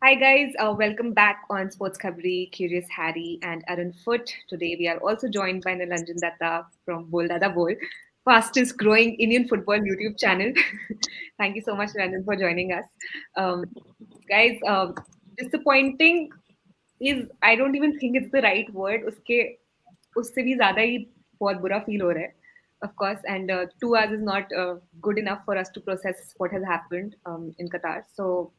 Hi guys, welcome back on SportsKhabri, Curious Harry and Arun Foot. Today we are also joined by Nilanjan Datta from Bol Dada Bol, fastest growing Indian football YouTube channel. Thank you so much, Nilanjan, for joining us. Um, guys, disappointing is I don't even think it's the right word. उससे भी ज़्यादा ही बहुत बुरा feel हो रहा है. Of course, and 2 hours is not good enough for us to process what has happened in Qatar. So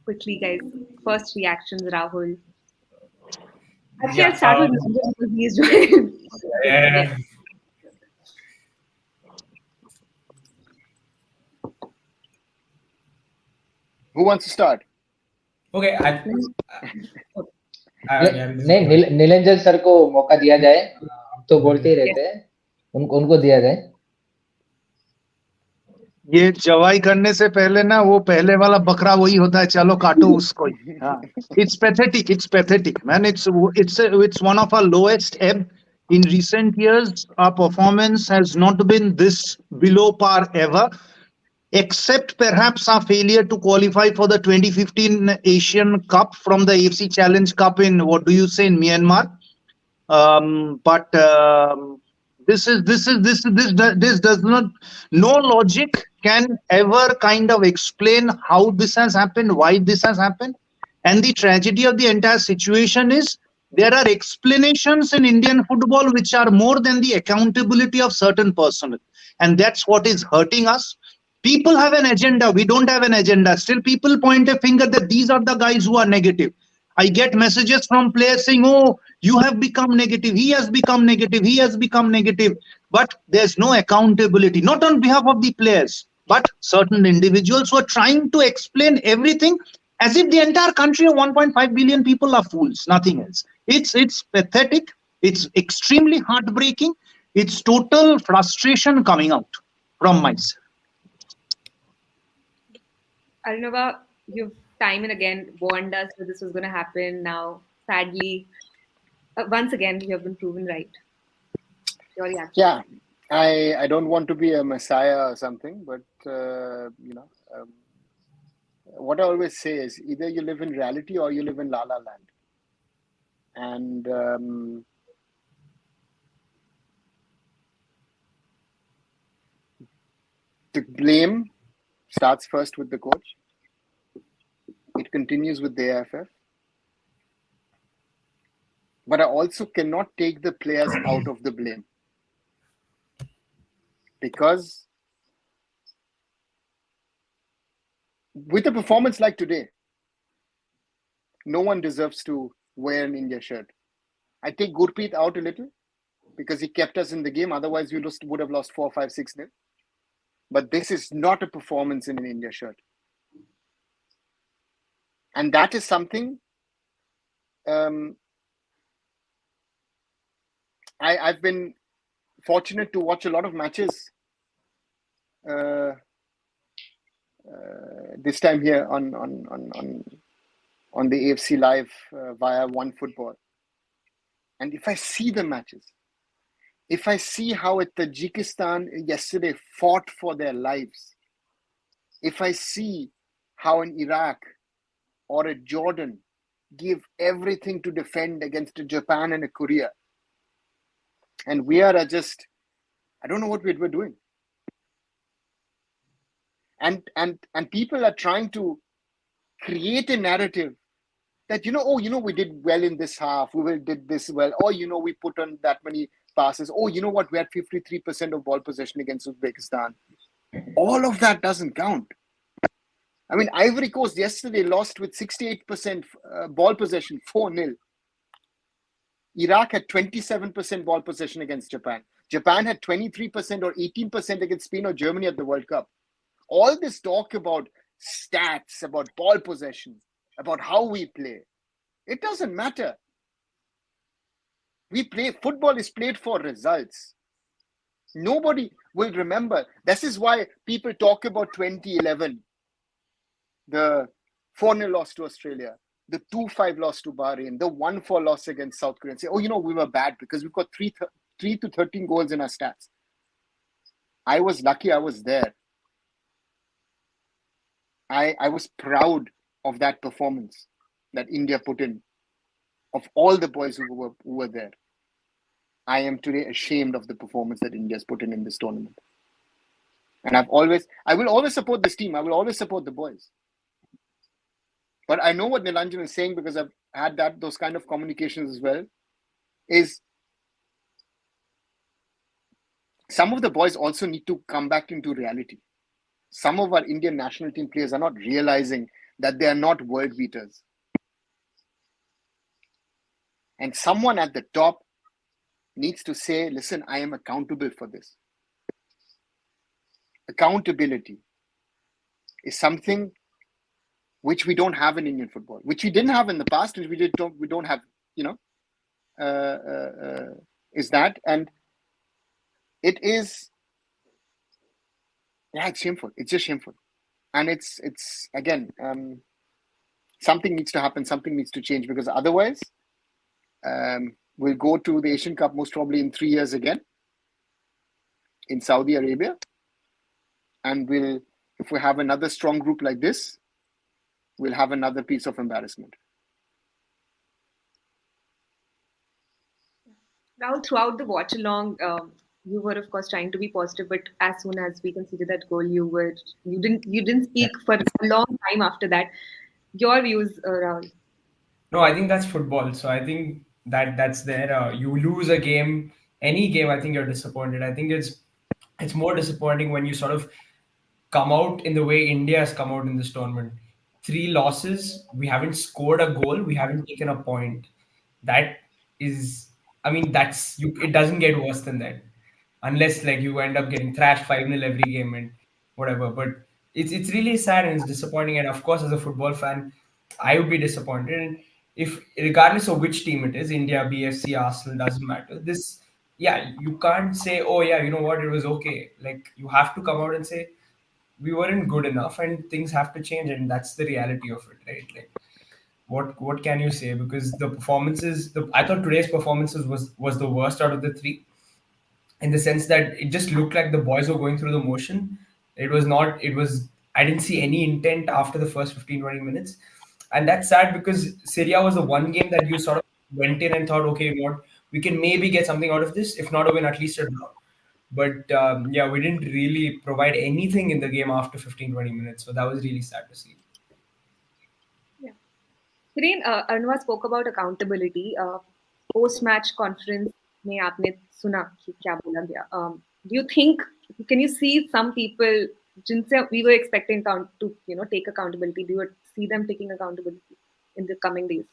quickly, guys. First reactions, Rahul. Actually, I'll Yeah, start with Nilanjan because he is joined. Okay, yeah. yeah. Who wants to start? Okay, yeah, नहीं नीलंजन sir को मौका दिया जाए, हम तो बोलते ही Yes. रहते हैं, उनको दिया जाए। ये जवाई करने से पहले ना वो पहले वाला बकरा वही होता है, चलो काटो उसको। It's pathetic, man. It's one of our lowest ebb in recent years. Our performance has not been this below par ever, except perhaps our failure to qualify for the 2015 Asian Cup from the AFC Challenge Cup in, what do you say, in Myanmar. But this does not, no logic can ever kind of explain how this has happened, why this has happened. And the tragedy of the entire situation is there are explanations in Indian football which are more than the accountability of certain personnel, and that's what is hurting us. People have an agenda, we don't have an agenda. Still people point a finger that these are the guys who are negative. I get messages from players saying, oh, you have become negative, he has become negative, he has become negative. But there's no accountability, not on behalf of the players, but certain individuals who are trying to explain everything as if the entire country of 1.5 billion people are fools, nothing else. It's pathetic, it's extremely heartbreaking, it's total frustration coming out from myself. Arunava, you've time and again warned us that this was going to happen. Now, sadly, once again, you have been proven right. Your reaction? Yeah, I don't want to be a messiah or something, but what I always say is either you live in reality or you live in La La Land. And the blame starts first with the coach. It continues with the AFF. But I also cannot take the players out of the blame. Because with a performance like today, no one deserves to wear an India shirt. I take Gurpreet out a little because he kept us in the game. Otherwise, we would have lost 4-5-6-0. But this is not a performance in an India shirt. And that is something I've been fortunate to watch a lot of matches this time here on the AFC Live via One Football. And if I see the matches, if I see how Tajikistan yesterday fought for their lives, if I see how an Iraq or a Jordan give everything to defend against a Japan and a Korea, and we are just, I don't know what we're doing. And people are trying to create a narrative that, we did well in this half, we did this well, or, we put on that many passes. Oh, you know what? We had 53% of ball possession against Uzbekistan. All of that doesn't count. I mean, Ivory Coast yesterday lost with 68% ball possession, 4-0. Iraq had 27% ball possession against Japan. Japan had 23% or 18% against Spain or Germany at the World Cup. All this talk about stats, about ball possession, about how we play, it doesn't matter. Football is played for results. Nobody will remember. This is why people talk about 2011, the 4-0 loss to Australia, the 2-5 loss to Bahrain, the 1-4 loss against South Korea, and say, we were bad because we've got 3 to 13 goals in our stats. I was lucky I was there. I was proud of that performance that India put in, of all the boys who were there, I am today ashamed of the performance that India's put in this tournament. And I will always support this team. I will always support the boys. But I know what Nilanjan is saying, because I've had those kind of communications as well, is some of the boys also need to come back into reality. Some of our Indian national team players are not realizing that they are not world beaters. And someone at the top needs to say, listen, I am accountable for this. Accountability is something which we don't have in Indian football, which we didn't have in the past, and we don't have, is that. And it is, it's shameful. It's just shameful. And it's again, something needs to happen. Something needs to change, because otherwise we'll go to the Asian Cup most probably in 3 years again in Saudi Arabia. And if we have another strong group like this, we'll have another piece of embarrassment. Now, throughout the watch along, you were of course trying to be positive, but as soon as we conceded that goal, you didn't speak for a long time after that. Your views, Rahul? No, I think that's football. So I think that's there. You lose a game, any game, I think you're disappointed. I think it's more disappointing when you sort of come out in the way India has come out in this tournament. 3 losses, we haven't scored a goal, we haven't taken a point. That is, I mean, it doesn't get worse than that. Unless like you end up getting thrashed 5-0 every game and whatever. But it's really sad and it's disappointing. And of course, as a football fan, I would be disappointed. And if regardless of which team it is, India, BFC, Arsenal, doesn't matter. You can't say, oh yeah, you know what, it was okay. Like, you have to come out and say, we weren't good enough and things have to change, and that's the reality of it, right? Like, what can you say? Because the performances, I thought today's performances was the worst out of the 3, in the sense that it just looked like the boys were going through the motion. I didn't see any intent after the first 15-20 minutes, and that's sad, because Syria was the one game that you sort of went in and thought, okay, we can maybe get something out of this, if not a win, at least a draw. But we didn't really provide anything in the game after 15-20 minutes, so that was really sad to see. Yeah. Hiren, Arnav spoke about accountability. Post-match conference में आपने सुना कि क्या बोला गया. Do you think, can you see some people जिनसे we were expecting to take accountability? Do you see them taking accountability in the coming days?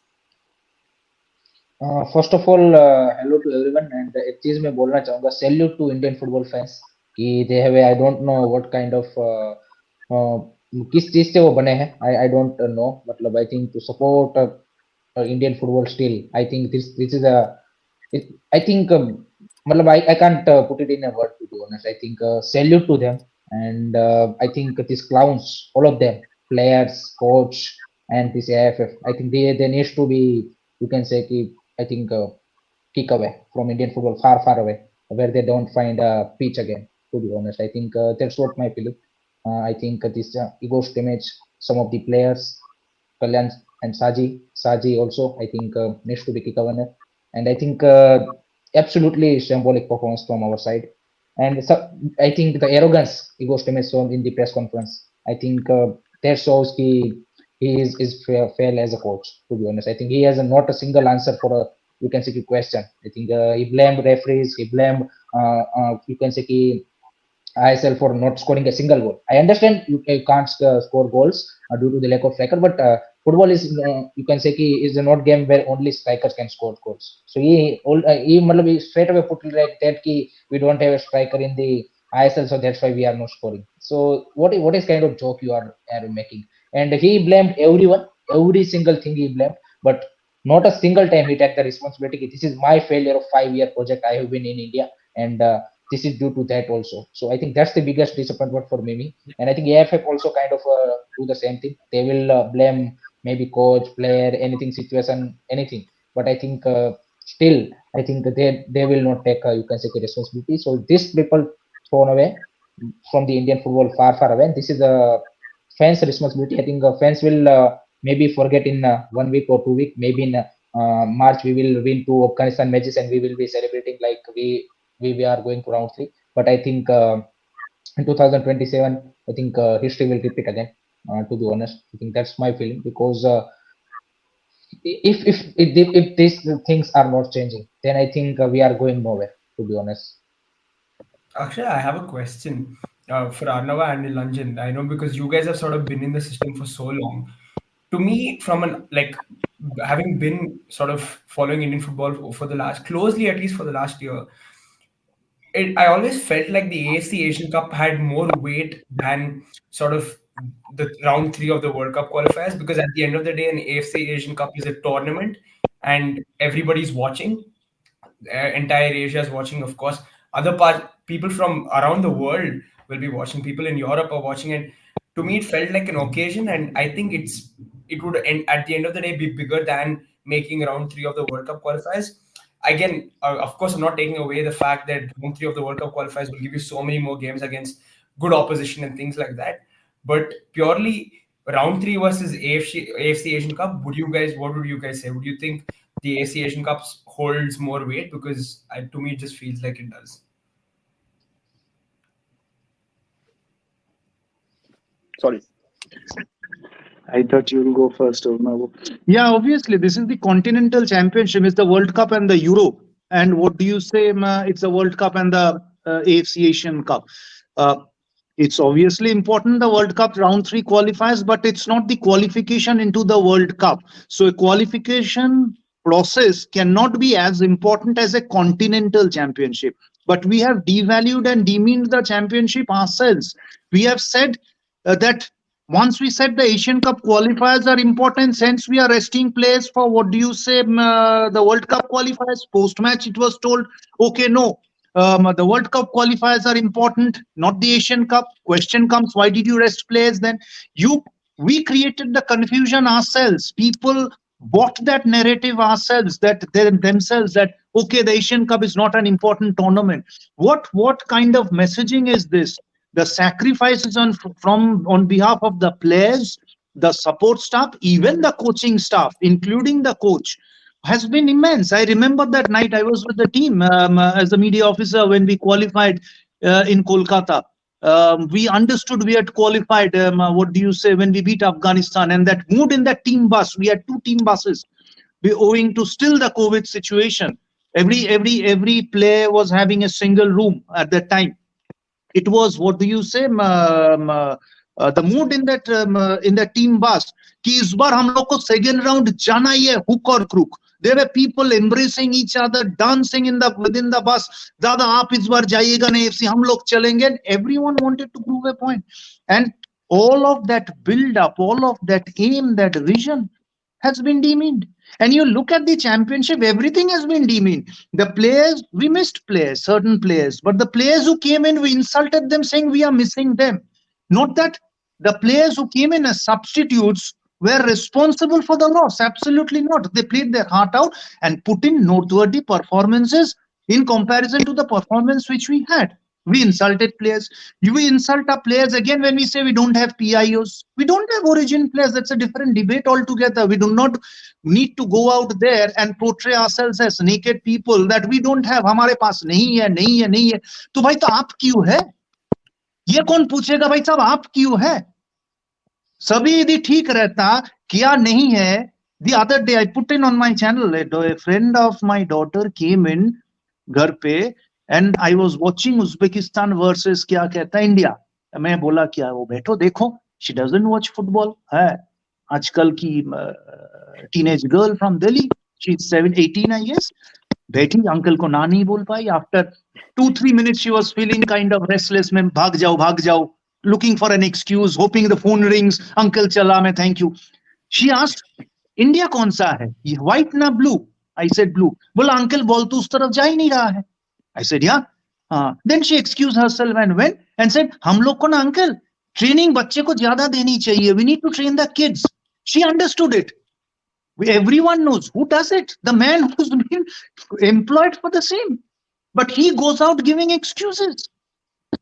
First of all hello to everyone, and एक चीज मैं बोलना चाहूंगा, salute to Indian football fans कि they have, I don't know what kind of किस चीज से वो बने हैं, आई डोंट नो, मतलब I think to support Indian football still, I think this is a, I think मतलब I can't put it in a word, to be honest. I think salute to them, and I think these clowns, all of them, players, coach, and this AFF, I think they needs to be, you can say, I think kick away from Indian football, far away, where they don't find a pitch again, to be honest. I think that's what my feeling. I think this egoist image, some of the players, Kalyan and Saji also, I think needs to be kick away. And I think absolutely symbolic performance from our side. And so, I think the arrogance egoist image shown in the press conference, I think that shows he is fail as a coach, to be honest. I think he has not a single answer for a, you can say, question. I think he blamed referees, he blamed you can say ISL for not scoring a single goal. I understand you can't score goals due to the lack of striker, but football is, you can say, is not game where only strikers can score goals. So he straight away put like that we don't have a striker in the ISL, so that's why we are not scoring. So what is kind of joke you are making? And he blamed everyone, every single thing he blamed, but not a single time he took the responsibility. This is my failure of 5-year project I have been in India, and this is due to that also. So I think that's the biggest disappointment for Mimi. And I think AFF also kind of do the same thing. They will blame maybe coach, player, anything, situation, anything. But I think still, I think they will not take, you can say, responsibility. So these people thrown away from the Indian football far away. This is a fans' responsibility. I think fans will maybe forget in 1 week or 2 week. Maybe in March we will win 2 Afghanistan matches and we will be celebrating like we are going to round 3. But I think in 2027, I think history will repeat again. To be honest, I think that's my feeling, because if these things are not changing, then I think we are going nowhere. To be honest. Actually, I have a question for Arnava and Nilanjan. I know because you guys have sort of been in the system for so long. To me, from an like having been sort of following Indian football for the last closely, at least for the last year, I always felt like the AFC Asian Cup had more weight than sort of the round 3 of the World Cup qualifiers, because at the end of the day, an AFC Asian Cup is a tournament and everybody's watching. Entire Asia is watching, of course. People from around the world will be watching. People in Europe are watching, and to me, it felt like an occasion. And I think it would end, at the end of the day, be bigger than making round 3 of the World Cup qualifiers. Again, of course, I'm not taking away the fact that round 3 of the World Cup qualifiers will give you so many more games against good opposition and things like that. But purely round 3 versus AFC Asian Cup, what would you guys say? Would you think the AFC Asian Cups holds more weight? Because to me, it just feels like it does. Sorry. I thought you will go first, Arnav. Yeah, obviously, this is the Continental Championship. It's the World Cup and the Euro. And what do you say? It's the World Cup and the AFC Asian Cup. It's obviously important, the World Cup round 3 qualifiers, but it's not the qualification into the World Cup. So a qualification process cannot be as important as a continental championship. But we have devalued and demeaned the championship ourselves. We have said that once we said the Asian Cup qualifiers are important, since we are resting players for, what do you say, the World Cup qualifiers. Post-match, it was told, okay, no, the World Cup qualifiers are important, not the Asian Cup. Question comes, why did you rest players then? We created the confusion ourselves. People bought that narrative ourselves, themselves, that okay, the Asian Cup is not an important tournament. What kind of messaging is this? The sacrifices on behalf of the players, the support staff, even the coaching staff, including the coach, has been immense. I remember that night I was with the team as a media officer when we qualified in Kolkata. We understood we had qualified, what do you say, when we beat Afghanistan, and that mood in that team bus. We had 2 team buses. Owing to still the COVID situation, every player was having a single room at that time. It was, what do you say, the mood in that team bus कि इस बार हम लोग को second round जाना ही है, hook or crook. There were people embracing each other, dancing within the bus. दादा आप इस बार जाइएगा ना AFC, हम लोग चलेंगे. Everyone wanted to prove a point, and all of that build up, all of that aim, that vision has been demeaned. And you look at the championship, everything has been demeaned. The players, we missed players, certain players, but the players who came in, we insulted them, saying we are missing them. Not that the players who came in as substitutes were responsible for the loss. Absolutely not. They played their heart out and put in noteworthy performances in comparison to the performance which we had. We insulted players. We insult our players again when we say we don't have PIOs. We don't have origin players. That's a different debate altogether. We do not need to go out there and portray ourselves as naked people that we don't have. हमारे पास नहीं है, नहीं है, नहीं है. तो भाई तो आप क्यों है? ये कौन पूछेगा भाई साहब आप क्यों है? सभी यदि ठीक रहता, क्या नहीं है. The other day I put in on my channel, a friend of my daughter came in घर पे, and I was watching Uzbekistan versus क्या कहता है India. मैं बोला क्या वो बैठो देखो. She doesn't watch football. है आजकल की teenage girl from Delhi. She's 18, I guess. बैठी अंकल को ना नहीं बोल पाई. After 2-3 minutes she was feeling kind of restless. मैं भाग जाओ, looking for an excuse, hoping the phone rings. Uncle चला मैं thank you. She asked, India कौन सा है? White ना blue? I said blue. बोला अंकल बॉल तो उस तरफ जा ही नहीं रहा है. I said yeah. Then she excused herself and went and said हम लोग को ना अंकल ट्रेनिंग बच्चे को ज्यादा देनी चाहिए. We need to train the kids. She understood it. Everyone knows who does it. The man who's been employed for the same, but he goes out giving excuses.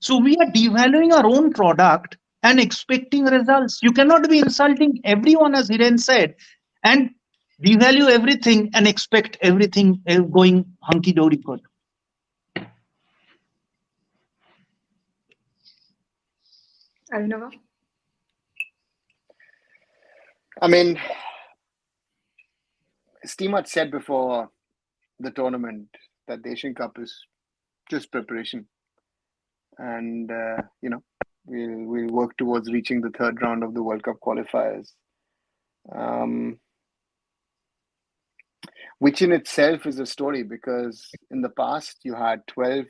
So we are devaluing our own product and expecting results. You cannot be insulting everyone, as Hiren said, and devalue everything and expect everything going hunky dory good. Arunava? I mean, Steve had said before the tournament that the Asian Cup is just preparation, and we'll work towards reaching the third round of the World Cup qualifiers, which in itself is a story, because in the past you had 12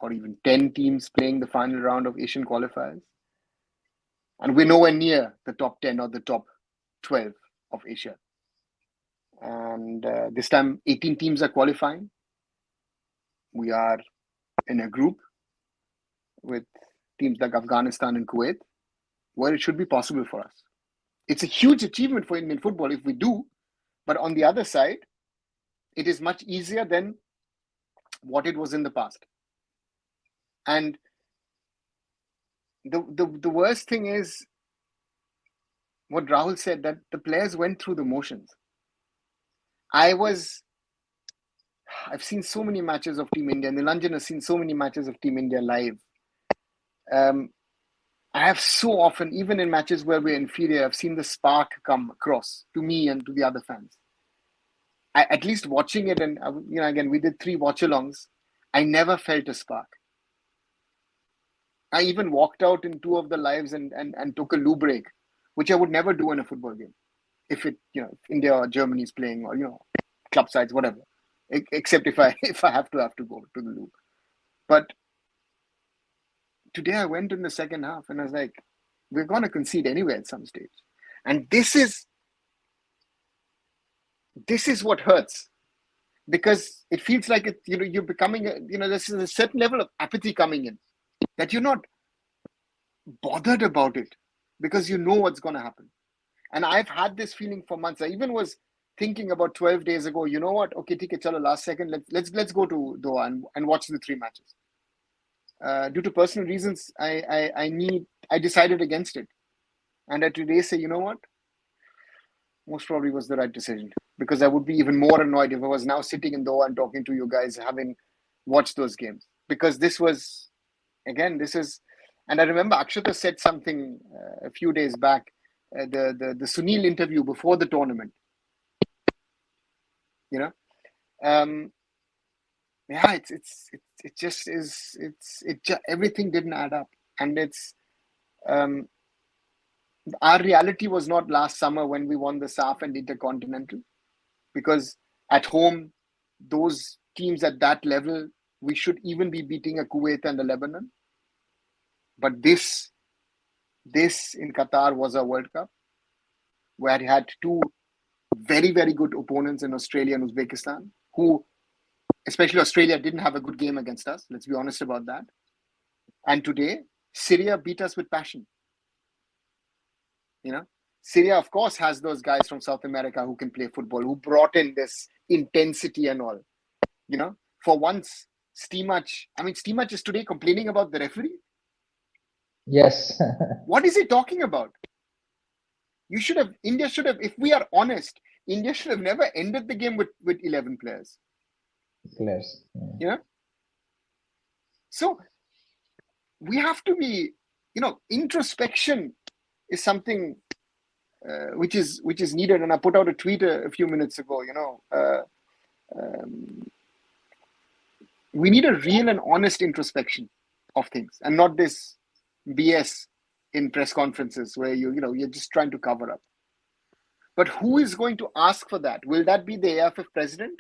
or even 10 teams playing the final round of Asian qualifiers, and we're nowhere near the top 10 or the top 12 of Asia. And this time 18 teams are qualifying. We are in a group with teams like Afghanistan and Kuwait, where it should be possible for us. It's a huge achievement for Indian football if we do, but on the other side, it is much easier than what it was in the past. And the worst thing is what Rahul said, that the players went through the motions. I've seen so many matches of Team India, and Nilanjan has seen so many matches of Team India live. I have so often, even in matches where we're inferior, I've seen the spark come across to me and to the other fans. At least watching it, and again, we did 3 watch-alongs, I never felt a spark. I even walked out in 2 of the lives and took a loo break, which I would never do in a football game. If if India or Germany is playing, or club sides, whatever, except if I have to go to the loo. But today I went in the second half and I was like, we're going to concede anyway at some stage. And this is what hurts, because it feels like you're becoming this is a certain level of apathy coming in, that you're not bothered about it because you know what's going to happen. And I've had this feeling for months. I even was thinking about 12 days ago, you know what? Okay, take it, chalo, last second, let's go to Doha and watch the 3 matches. Due to personal reasons, I decided against it. And I today say, you know what? Most probably was the right decision, because I would be even more annoyed if I was now sitting in Doha and talking to you guys, having watched those games. Because this is, and I remember Akshata said something a few days back, the Sunil interview before the tournament. Everything didn't add up, and it's our reality was not last summer when we won the SAF and Intercontinental, because at home, those teams at that level, we should even be beating a Kuwait and a Lebanon. But this in Qatar was a World Cup where it had 2 very, very good opponents in Australia and Uzbekistan, who, especially Australia, didn't have a good game against us. Let's be honest about that. And today, Syria beat us with passion. Syria, of course, has those guys from South America who can play football, who brought in this intensity and all. For once, Steemach is today complaining about the referee. Yes. What is he talking about? India should have, if we are honest, India should have never ended the game with 11 players. Players. So we have to be, introspection is something which is needed. And I put out a tweet a few minutes ago. We need a real and honest introspection of things, and not this BS in press conferences where you're just trying to cover up. But who is going to ask for that? Will that be the AFF president?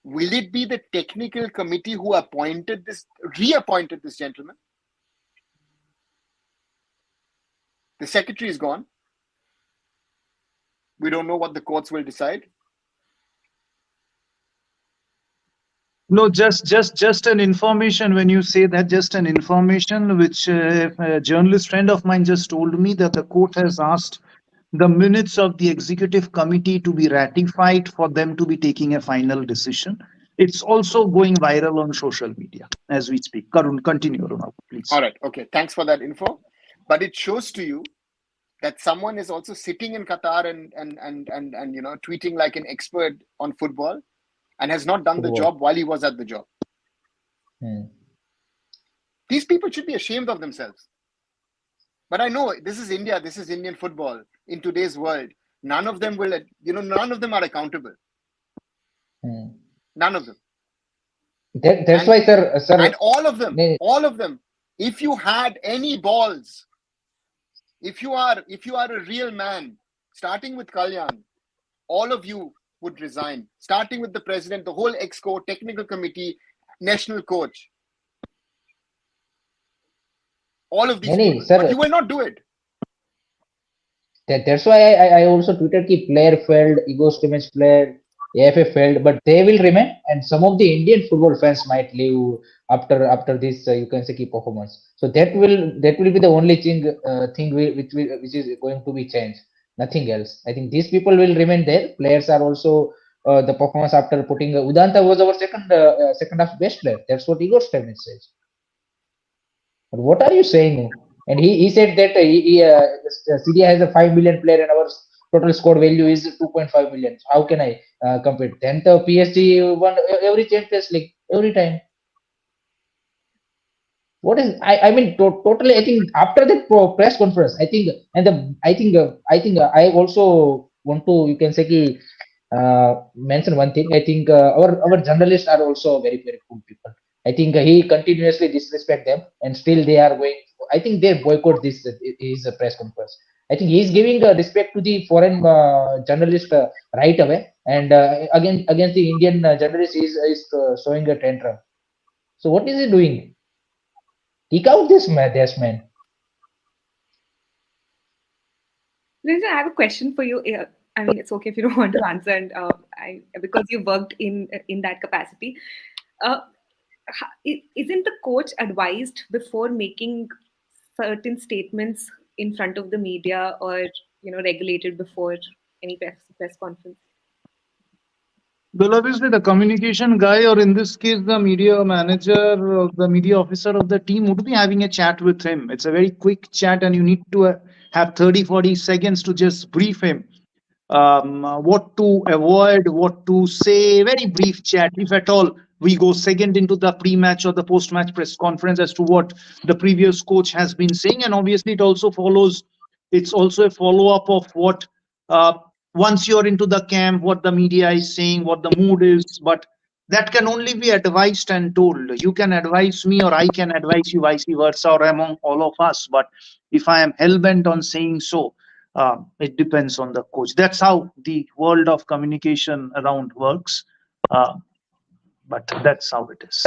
Will it be the technical committee who reappointed this gentleman? The secretary is gone. We don't know what the courts will decide. No, just an information. When you say that, just an information which a journalist friend of mine just told me, that the court has asked the minutes of the executive committee to be ratified for them to be taking a final decision. It's also going viral on social media as we speak. Karun, continue, Aruna, please. All right. Okay. Thanks for that info. but it shows to you that someone is also sitting in Qatar and tweeting like an expert on football and has not done the Football. job while he was at the job. Hmm. These people should be ashamed of themselves. But I know this is India, this is Indian football in today's world. None of them will, none of them are accountable. Hmm. None of them. That's why, sir. And all of them, if you had any balls, if you are a real man, starting with Kalyan, all of you would resign, starting with the president, the whole exco, technical committee, national coach. All of these people. Sir, but you will not do it. That's why I also tweeted that player failed, ego damage player, AFA failed, but they will remain, and some of the Indian football fans might leave after this you can say key performance. So that will be the only which is going to be changed. Nothing else. I think these people will remain there. Players are also the performance after putting Udanta was our second half best player. That's what Igor Steven says. But what are you saying? And he said that Syria has a 5 million player and our total score value is 2.5 million. So how can I compete? Then the PSG won every Champions League every time. What is I mean totally? I think after the press conference, I think I also want to you can say mention one thing. I think our journalists are also very cool people. I think he continuously disrespect them, and still they are going. I think they boycott this his press conference. I think he is giving respect to the foreign journalist right away, and against the Indian journalist is showing a tantrum. So what is he doing? Kick out this man. Linda, I have a question for you. I mean, it's okay if you don't want to answer, and because you worked in that capacity. Isn't the coach advised before making certain statements in front of the media, or regulated before any press conference? Well, obviously, the communication guy, or in this case, the media manager, or the media officer of the team, would be having a chat with him. It's a very quick chat, and you need to have 30-40 seconds to just brief him. What to avoid, what to say, very brief chat. If at all, we go second into the pre-match or the post-match press conference as to what the previous coach has been saying. And obviously, it's also a follow-up of what once you're into the camp, what the media is saying, what the mood is. But that can only be advised and told. You can advise me, or I can advise you, vice versa, or among all of us. But if I am hell-bent on saying so, it depends on the coach. That's how the world of communication around works. But that's how it is.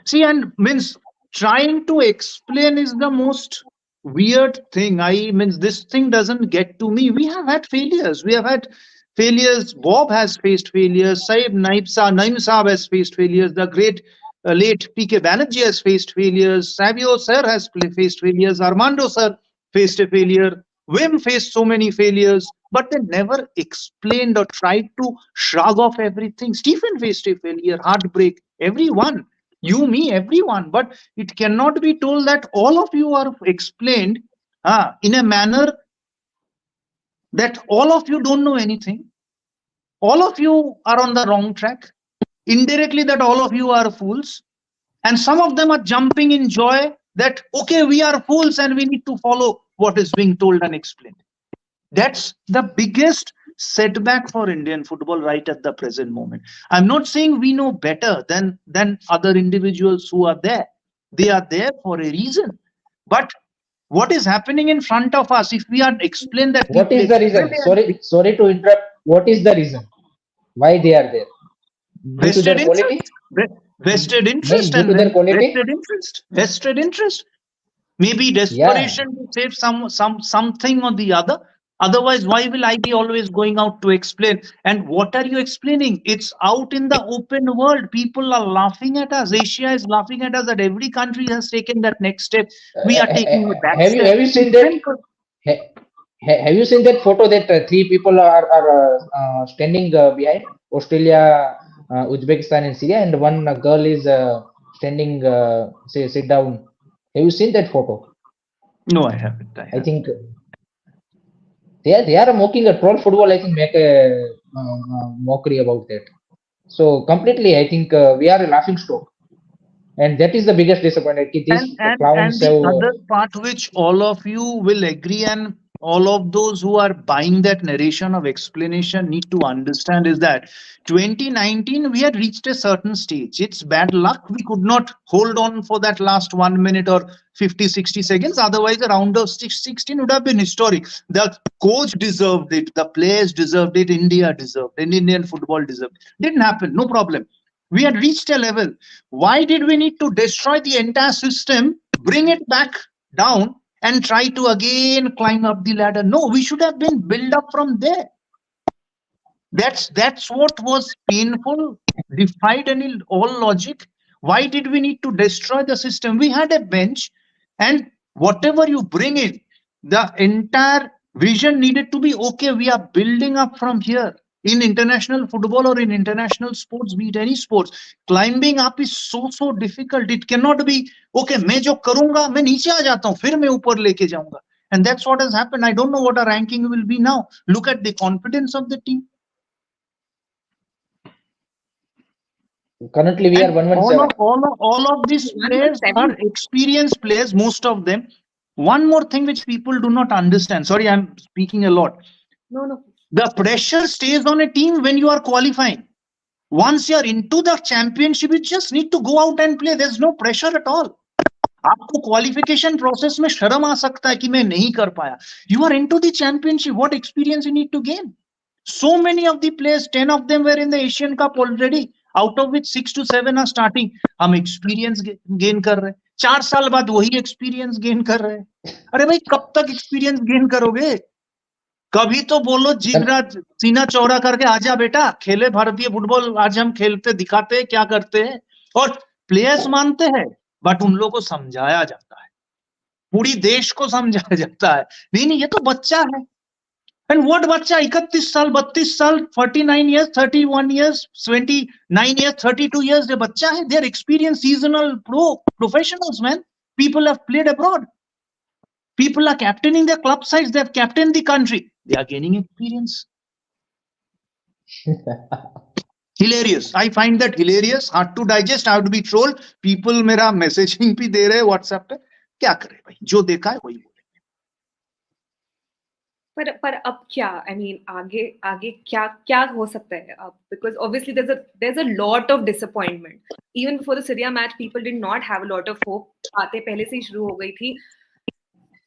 See, and means trying to explain is the most weird thing. This thing doesn't get to me. We have had failures. Bob has faced failures. Naim Saab has faced failures. The great late PK Banerjee has faced failures. Savio sir has faced failures. Armando sir faced a failure. Wim faced so many failures, but they never explained or tried to shrug off everything. Stephen faced a failure, heartbreak, everyone. You, me, everyone. But it cannot be told that all of you are explained in a manner that all of you don't know anything. All of you are on the wrong track. Indirectly, that all of you are fools. And some of them are jumping in joy that, okay, we are fools and we need to follow what is being told and explained. That's the biggest setback for Indian football right at the present moment. I'm not saying we know better than other individuals who are there. They are there for a reason. But what is happening in front of us, if we are explain that... What is the reason? Sorry to interrupt. What is the reason? Why they are there? Vested interest. Vested interest. Vested interest. Maybe desperation to save something or the other. Otherwise, why will I be always going out to explain? And what are you explaining? It's out in the open world. People are laughing at us. Asia is laughing at us that every country has taken that next step. We are taking a back step. Have you seen that? Have you seen that photo that three people are standing behind? Australia, Uzbekistan, and Syria, and one girl is standing, sit down. Have you seen that photo? No, I haven't. I think they are mocking a troll football. I think make a mockery about that. So completely, I think we are a laughing stock, and that is the biggest disappointment. And These and clowns and the have. other part which all of you will agree, and all of those who are buying that narration of explanation need to understand, is that 2019 we had reached a certain stage. It's bad luck we could not hold on for that last 1 minute or 50-60 seconds. Otherwise a round of 16 would have been historic. The coach deserved it, the players deserved it, India deserved it, Indian football deserved it. Didn't happen, no problem. We had reached a level. Why did we need to destroy the entire system, bring it back down, and try to again climb up the ladder? No, we should have been built up from there. That's what was painful, defied any all logic. Why did we need to destroy the system? We had a bench, and whatever you bring in, the entire vision needed to be okay. We are building up from here. In international football or in international sports, be it any sports, climbing up is so difficult. It cannot be okay. मैं जो करूंगा मैं नीचे आ जाता हूँ फिर मैं ऊपर लेके जाऊंगा. And that's what has happened. I don't know what our ranking will be now. Look at the confidence of the team. Currently, we are And 117. all of these players are experienced players, most of them. One more thing which people do not understand. Sorry, I'm speaking a lot. No. The pressure stays on a team when you are qualifying. Once you are into the championship, you just need to go out and play. There's no pressure at all. आपको qualification process में शर्म आ सकता है कि मैं नहीं कर पाया. You are into the championship. What experience you need to gain? So many of the players, 10 of them were in the Asian Cup already, out of which 6 to 7 are starting. हम experience gain कर रहे हैं. 4 साल बाद वही experience gain कर रहे हैं. अरे भाई कब तक experience gain करोगे? कभी तो बोलो जीना सीना चौड़ा करके आजा बेटा, खेले भारतीय फुटबॉल, आज हम खेलते दिखाते हैं क्या करते हैं. और प्लेयर्स मानते हैं, बट उन लोगों को समझाया जाता है, पूरी देश को समझाया जाता है, नहीं ये तो बच्चा है. एंड व्हाट बच्चा, 31 साल 32 साल 49 years 31 years 29 years 32 years, ये बच्चा है. They are experience seasonal professionals man. People have played abroad. People are captaining their club sides. They have captained the country. They are gaining experience. Hilarious. I find that hilarious. Hard to digest. I have to be trolled. People मेरा messaging भी दे रहे हैं WhatsApp पे. क्या करे भाई? जो देखा है वही बोलेंगे. पर अब क्या? I mean, आगे क्या हो सकता है अब? Because obviously there's a lot of disappointment. Even before the Syria match, people did not have a lot of hope. बातें पहले से ही शुरू हो गई थी.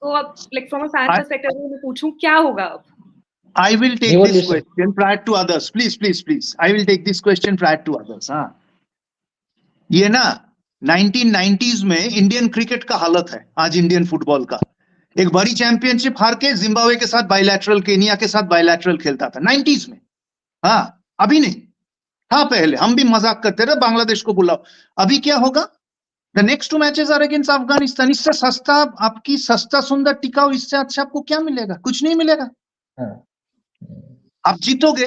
So, like from a fan perspective, मैं पूछूं क्या होगा अब? I will take this question prior to others. Please. I will take this question prior to others. हाँ. ये ना 1990s में इंडियन क्रिकेट का हालत है आज इंडियन फुटबॉल का. एक बड़ी चैंपियनशिप हार के जिम्बाब्वे के साथ बायलैटरल, केनिया के साथ बायलैटरल खेलता था 90s में. हाँ, अभी नहीं था. पहले हम भी मजाक करते रहे, बांग्लादेश को बुलाओ. अभी क्या होगा? The next 2 matches are against Afghanistan. इससे सस्ता, आपकी सस्ता सुंदर टिकाऊ, इससे अच्छा आपको क्या मिलेगा? कुछ नहीं मिलेगा. आप जीतोगे.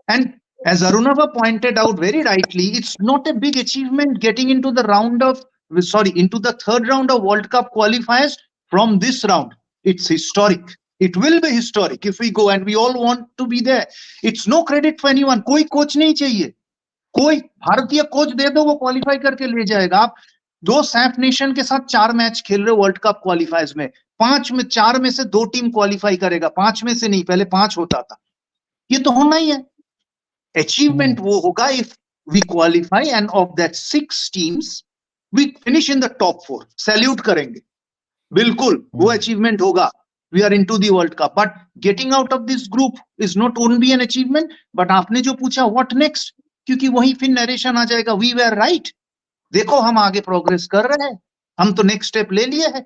And as Arunava pointed out very rightly, it's not a big achievement getting into the into the third round of World Cup qualifiers from this round. It's historic. It will be historic if we go, and we all want to be there. It's no credit for anyone. कोई coach नहीं चाहिए. कोई भारतीय coach दे दो, वो qualify करके ले जाएगा. आप 2 सैफ नेशन के साथ 4 मैच खेल रहे हो वर्ल्ड कप क्वालिफायर्स में. 4 में से 2 टीम क्वालिफाई करेगा. 5 में से नहीं, पहले 5 होता था. ये तो होना ही है. अचीवमेंट वो होगा if we qualify, and of that 6 teams we finish in the top 4. Salute करेंगे, बिल्कुल वो अचीवमेंट होगा. We are into the world cup. But getting out of this group is not only an achievement. But आपने जो पूछा what next, क्योंकि वही फिर नरेशन आ जाएगा, वी वर राइट, देखो हम आगे प्रोग्रेस कर रहे हैं, हम तो नेक्स्ट स्टेप ले लिए है.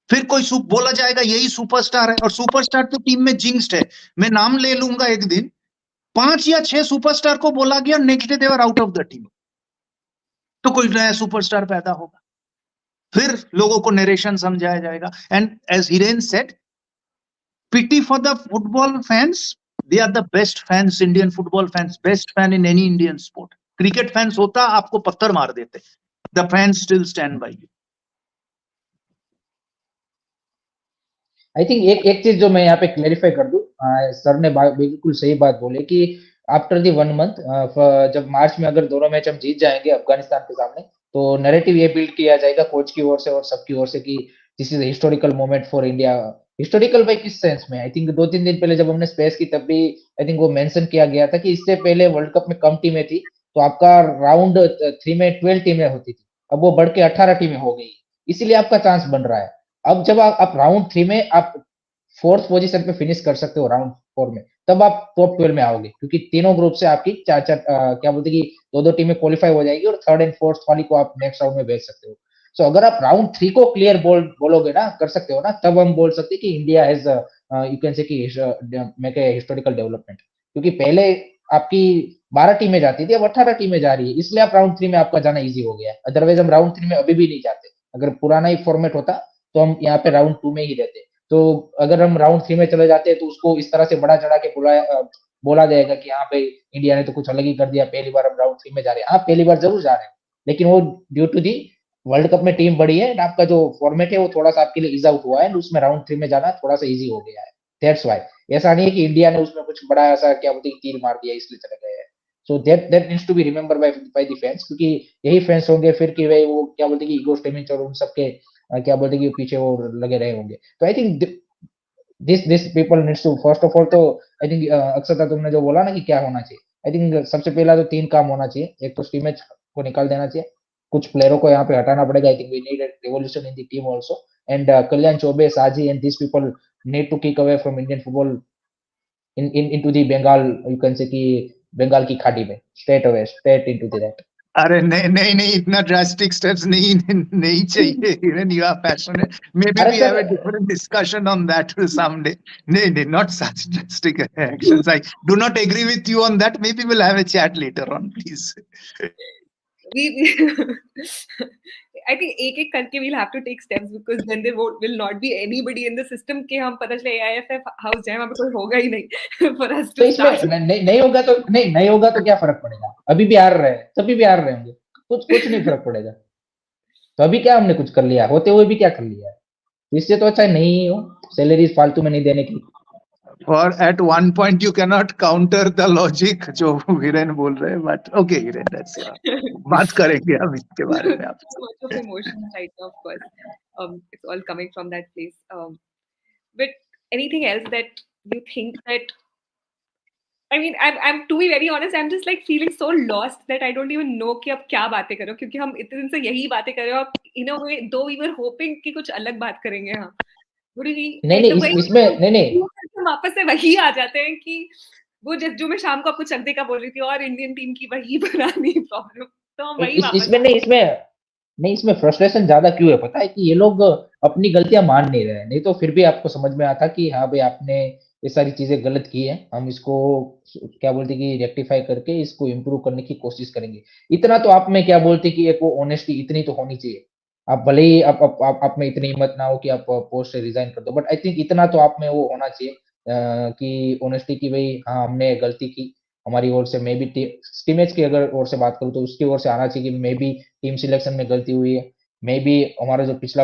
फिर कोई बोला जाएगा यही सुपरस्टार है, और सुपरस्टार तो टीम में जिंक्स्ड है. मैं नाम ले लूंगा एक दिन, 5 या 6 सुपरस्टार को बोला गया, next day they were out of the team. तो कोई नया सुपरस्टार पैदा होगा, फिर लोगों को नरेशन समझाया जाएगा. And as Hiren said, pity for the football fans. They are the best fans, Indian football fans, best fan in any Indian sport. Cricket fans होता आपको पत्थर मार देते. The fans still stand by you. I think एक चीज जो मैं यहाँ पे क्लेरिफाई कर दूं, सर ने बिल्कुल सही बात बोली कि आफ्टर दी 1 मंथ, जब मार्च में अगर दोनों मैच हम जीत जाएंगे अफगानिस्तान के सामने, तो नैरेटिव ये बिल्ड किया जाएगा कोच की ओर से और सबकी ओर से कि this is historical moment for India. Historical भाई किस सेंस में? आई थिंक 2-3 दिन पहले जब हमने स्पेस की तब भी आई थिंक वो मेंशन किया गया था कि इससे पहले वर्ल्ड कप में कम टीमें थी, तो आपका राउंड 3 में 12 टीमें होती थी, अब वो बढ़ के 18 टीमें हो गई, इसीलिए आपका चांस बन रहा है। अब जब आप राउंड 3 में आप फोर्थ पोजीशन पे फिनिश कर सकते हो राउंड 4 में, तब आप टॉप 12 में आओगे, क्योंकि तीनों ग्रुप से आपकी चार चार क्या बोलते हैं कि दो दो टीमें क्वालिफाई हो जाएगी और थर्ड एंड फोर्थ वाली को आप नेक्स्ट राउंड में भेज सकते हो। सो अगर आप राउंड 3 को क्लियर बोलोगे ना, कर सकते हो ना, तब हम बोल सकते हैं कि India has you can say कि मेक ए हिस्टोरिकल डेवलपमेंट, क्योंकि पहले आपकी 12 टीमें जाती थी, अब 18 टीमें जा रही है, इसलिए आप राउंड 3 में आपका जाना इजी हो गया है। अदरवाइज हम राउंड 3 में अभी भी नहीं जाते। अगर पुराना ही फॉर्मेट होता तो हम यहाँ पे राउंड 2 में ही रहते। तो अगर हम राउंड 3 में चले जाते हैं तो उसको इस तरह से बढ़ा चढ़ा के बोला जाएगा कि हाँ भाई इंडिया ने तो कुछ अलग ही कर दिया, पहली बार हम राउंड 3 में जा रहे हैं। हाँ, पहली बार जरूर जा रहे हैं, लेकिन वो due to the world cup में टीम बढ़ी है, आपका जो फॉर्मेट है वो थोड़ा सा आपके लिए इज आउट हुआ है, उसमें राउंड 3 में जाना थोड़ा सा इजी हो गया है। That's why. ऐसा नहीं है कि इंडिया ने उसमें कुछ बड़ा ऐसा क्या बोलते हैं तीर मार दिया इसलिए चले गए हैं। So that needs to be remember by the fans, क्योंकि यही फैंस होंगे फिर कि भाई वो क्या बोलते हैं कि ईगो स्टेमिंग और उन सबके क्या बोलते हैं कि पीछे वो लगे रहे होंगे। तो I think this people needs to first of all, तो आई थिंक अक्षता तुमने जो बोला ना कि क्या होना चाहिए, आई थिंक सबसे पहला तो 3 काम होना चाहिए। एक तो स्टीमेज को निकाल देना चाहिए, कुछ प्लेयरों को यहाँ पे हटाना पड़ेगा। I think we need a revolution in the team also, and Kalyan Chobe, Saji and these people need to kick away from Indian football into the Bengal, you can say कि बंगाल की खाड़ी में, straight into that। अरे नहीं नहीं नहीं, इतना drastic steps नहीं नहीं चाहिए। Even you are passionate, maybe अरे we have sir, a different discussion on that someday. नहीं नहीं, not such drastic actions. I do not agree with you on that. Maybe we'll have a chat later on, please. we I think एक करके we'll have to take steps, because then there will not be anybody in the system कि हम पता चले AIFF house जाए, वहाँ पे कोई होगा ही नहीं for us तो to इसमें start. नहीं होगा तो नहीं होगा तो क्या फर्क पड़ेगा? अभी भी हार रहे हैं, तभी भी हार रहे होंगे, कुछ नहीं फर्क पड़ेगा। तो अभी क्या हमने कुछ कर लिया? होते हुए भी क्या कर लिया है? इससे तो अच्छा नहीं हो, सैलरी फालतू में नहीं देने की। Or at one point you cannot counter the logic जो वीरेन बोल रहे हैं, but okay वीरेन, that's बात करेंगे हम इसके बारे में आप। So much of emotions right now, of course. It's all coming from that place. But anything else that you think that, I mean, I'm to be very honest, I'm just like feeling so lost that I don't even know कि अब क्या बातें करो, क्योंकि हम इतने दिन से यही बातें कर रहे हो। In a way, though we were hoping कि कुछ अलग बात करेंगे, हाँ, but we नहीं end up नहीं, इसमें नहीं हम वापस से वही आ जाते हैं कि वो जो मैं शाम को आपको चकदे का बोल रही थी, और इंडियन टीम की वही पुरानी प्रॉब्लम, तो हम वही वापस इसमें नहीं, इसमें फ्रस्ट्रेशन ज्यादा क्यों है पता है? कि ये लोग अपनी गलतियां मान नहीं रहे हैं। नहीं तो फिर भी आपको समझ में आता कि हाँ भाई आपने ये सारी चीजें गलत की है, हम इसको क्या बोलते कि रेक्टिफाई करके इसको इम्प्रूव करने की कोशिश करेंगे। इतना तो आप में क्या बोलते कि एक वो ऑनेस्टी इतनी तो होनी चाहिए। आप भले ही आप में इतनी हिम्मत ना हो कि आप पोस्ट से रिजाइन कर दो, बट आई थिंक इतना तो आप में वो होना चाहिए कि ऑनेस्टी की भाई हाँ हमने गलती की, हमारी ओर से। मे बी टीममेट्स की अगर ओर से बात करूँ तो उसकी ओर से आना चाहिए कि मे बी टीम सिलेक्शन में गलती हुई है, मे बी हमारा जो पिछला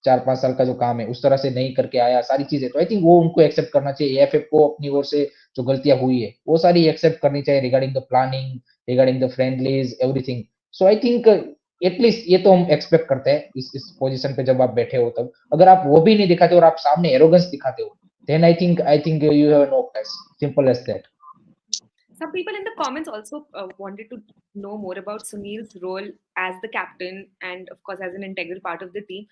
4-5 साल का जो काम है उस तरह से नहीं करके आया सारी चीजें, तो आई थिंक वो उनको एक्सेप्ट करना चाहिए। एएफएफ को अपनी ओर से जो गलतियां हुई है वो सारी एक्सेप्ट करनी चाहिए, regarding the planning, regarding the friendlies, everything. So I think at least ये तो हम एक्सपेक्ट करते हैं इस पोजीशन पे जब आप बैठे हो तब। अगर आप वो भी नहीं दिखाते और आप सामने एरोगेंस दिखाते हो, then I think you have no place. Simple as that. Some people in the comments also wanted to know more about Sunil's role as the captain and, of course, as an integral part of the team.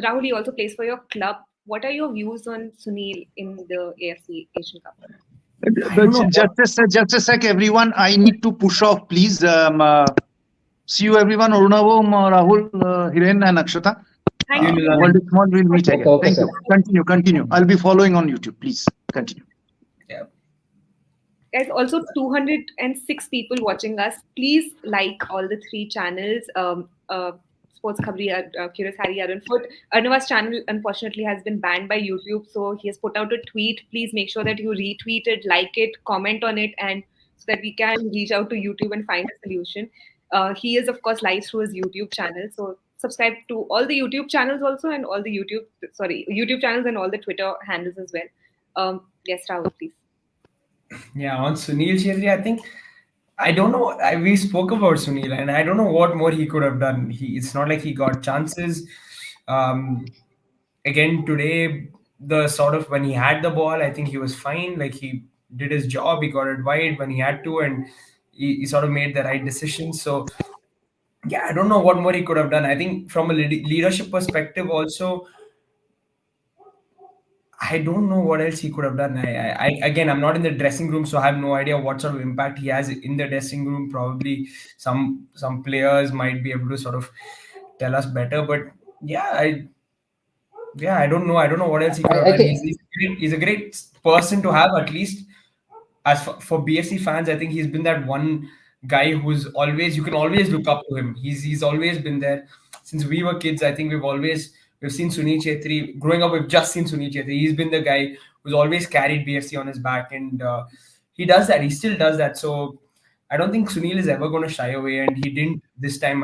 Rahul, he also plays for your club. What are your views on Sunil in the AFC Asian Cup? Just a sec, everyone. I need to push off, please. See you, everyone. Arunavo, Rahul, Hiren, and Akshata. Thank you. World is small. We'll meet again. Okay, Thank sir. you. Continue. I'll be following on YouTube. Please continue. Yeah. There's also 206 people watching us. Please like all the 3 channels. SportsKhabri, Curious Harry, Arun Foot. Arnav's channel, unfortunately, has been banned by YouTube, so he has put out a tweet. Please make sure that you retweet it, like it, comment on it, and so that we can reach out to YouTube and find a solution. He is, of course, live through his YouTube channel, so subscribe to all the YouTube channels also, and all the YouTube channels and all the Twitter handles as well. Yes, Rahul, please. Yeah, on Sunil Chhetri, I think I don't know. We spoke about Sunil, and I don't know what more he could have done. It's not like he got chances. Um, Again today, the sort of when he had the ball, I think he was fine. Like he did his job. He got it wide when he had to, and he sort of made the right decision. So yeah, I don't know what more he could have done. I think from a leadership perspective, also I don't know what else he could have done. Again, I'm not in the dressing room, so I have no idea what sort of impact he has in the dressing room. Probably some players might be able to sort of tell us better. But yeah, I don't know. I don't know what else he could have I done. think He's a great person to have, at least as for BFC fans. I think he's been that one guy who's always, you can always look up to him. He's always been there since we were kids. I think we've seen Sunil Chhetri growing up. We've just seen Sunil Chhetri. He's been the guy who's always carried BFC on his back, and he does that. He still does that. So I don't think Sunil is ever going to shy away, and he didn't this time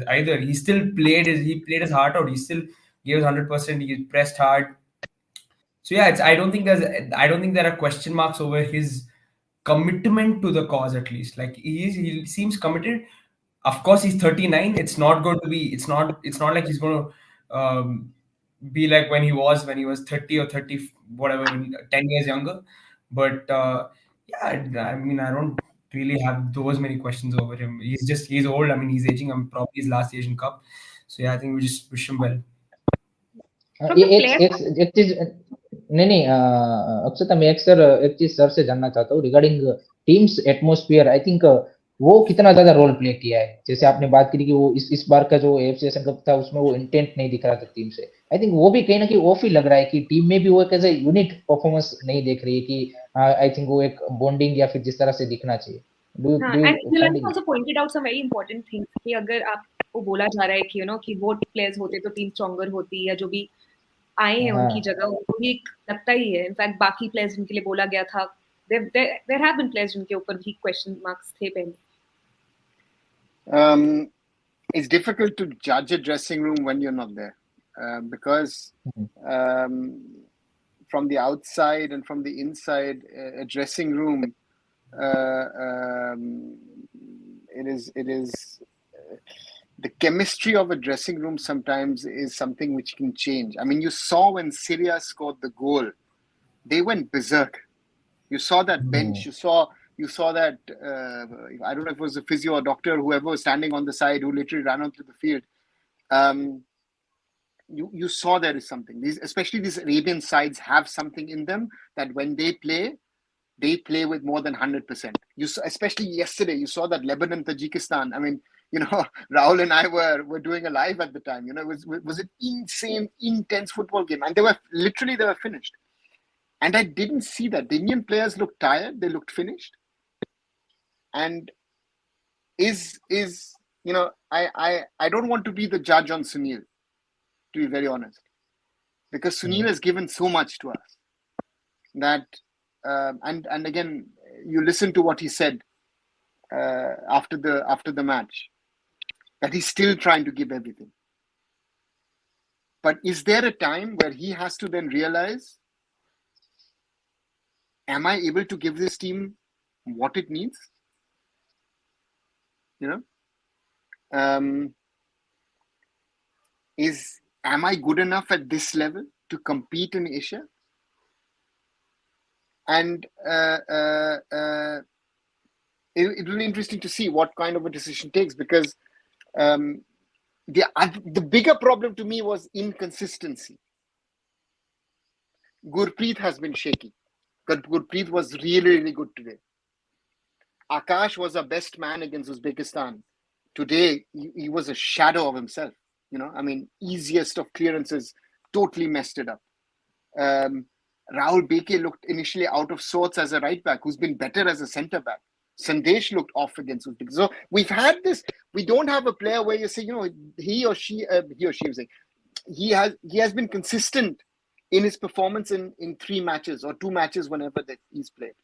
either. He played his heart out. He still gave his 100%. He pressed hard. So yeah, I don't think there are question marks over his commitment to the cause. At least like he seems committed. Of course, he's 39. It's not like he's going to be like when he was 30 or 30 whatever, 10 years younger. But yeah, I mean, I don't really have those many questions over him. He's old. I mean, he's aging. I'm probably his last Asian Cup. So yeah, I think we just wish him well. From the player, एक चीज नहीं नहीं अक्षता, मैं एक चीज sir से जानना चाहता हूँ regarding teams atmosphere. I think वो कितना ज्यादा रोल प्ले किया है। जैसे आपने बात करी कि वो इस बार का जो एफसी एशियन कप था उसमें वो इंटेंट नहीं दिख रहा था टीम से। आई थिंक वो भी कहीं ना कहीं ऑफ ही लग रहा है कि टीम में भी वो एक ऐसे यूनिट परफॉर्मेंस नहीं देख रही है कि आई थिंक वो एक बॉन्डिंग या फिर जिस तरह से दिखना चाहिए। and Nilanjan also pointed out some very important things कि अगर आपको बोला जा रहा है कि कि वो प्लेयर्स होते तो टीम स्ट्रॉन्गर होती, या जो भी आए हैं उनकी जगह, उनको भी एक लगता ही है। इनफैक्ट बाकी प्लेयर्स जिनके लिए बोला गया था, देयर हैव बीन प्लेयर्स जिनके ऊपर भी क्वेश्चन मार्क्स थे पहले। It's difficult to judge a dressing room when you're not there, because from the outside and from the inside, a dressing room, it is the chemistry of a dressing room sometimes is something which can change. I mean, you saw when Syria scored the goal, they went berserk. You saw that bench. You saw that, I don't know if it was a physio or doctor, whoever was standing on the side, who literally ran onto the field. You saw there is something. Especially these Arabian sides have something in them that when they play with more than 100%. You saw, especially yesterday, you saw that Lebanon, Tajikistan. I mean, Rahul and I were doing a live at the time. It was an insane, intense football game, and they were finished. And I didn't see that. The Indian players looked tired. They looked finished. And I don't want to be the judge on Sunil, to be very honest, because Sunil has given so much to us that, and again, you listen to what he said after the match, that he's still trying to give everything. But is there a time where he has to then realize, am I able to give this team what it needs? Am I good enough at this level to compete in Asia? And it will be interesting to see what kind of a decision takes, because the bigger problem to me was inconsistency. Gurpreet has been shaky. Gurpreet was really, really good today. Akash was our best man against Uzbekistan. Today, he was a shadow of himself. I mean, easiest of clearances, totally messed it up. Rahul Beke looked initially out of sorts as a right back, who's been better as a centre back. Sandesh looked off against Uzbekistan. So we've had this. We don't have a player where you say, he or she was saying, he has been consistent in his performance in 3 matches or 2 matches whenever that he's played.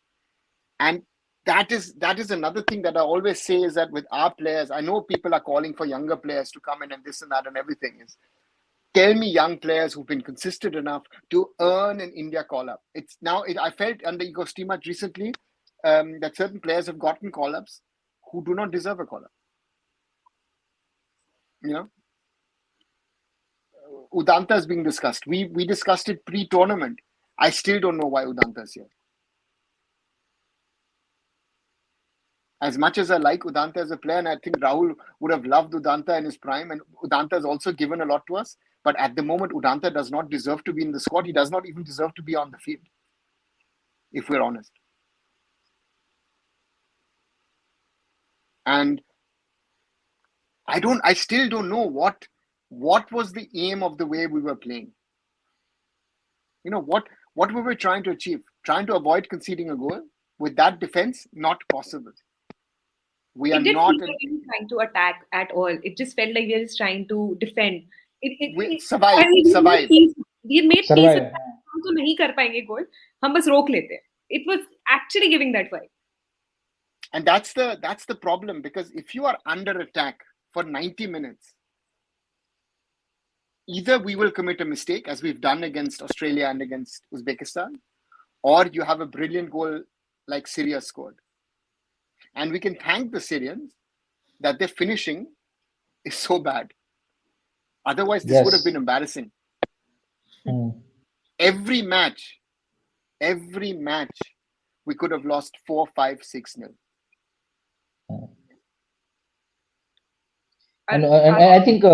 And that is another thing that I always say, is that with our players, I know people are calling for younger players to come in and this and that and everything. Is tell me young players who've been consistent enough to earn an India call-up. It's now, I felt under Igor Stimac recently that certain players have gotten call-ups who do not deserve a call-up. You know, Udanta is being discussed. We discussed it pre-tournament. I still don't know why Udanta is here. As much as I like Udanta as a player, and I think Rahul would have loved Udanta in his prime, and Udanta has also given a lot to us, but at the moment, Udanta does not deserve to be in the squad. He does not even deserve to be on the field, if we're honest. And I still don't know what was the aim of the way we were playing. You know, what we were trying to achieve? Trying to avoid conceding a goal? With that defense, not possible. We are It didn't not feel like we were trying to attack at all. It just felt like we were just trying to defend. survive. I mean, Survive. we made peace with Survive. that. हम तो नहीं कर पाएंगे गोल, हम बस रोक लेते हैं. It was actually giving that vibe. And that's the problem, because if you are under attack for 90 minutes, either we will commit a mistake, as we've done against Australia and against Uzbekistan, or you have a brilliant goal like Syria scored. And we can thank the Syrians that their finishing is so bad. Otherwise, this would have been embarrassing. Every match, we could have lost 4, 5, 6-0. And I think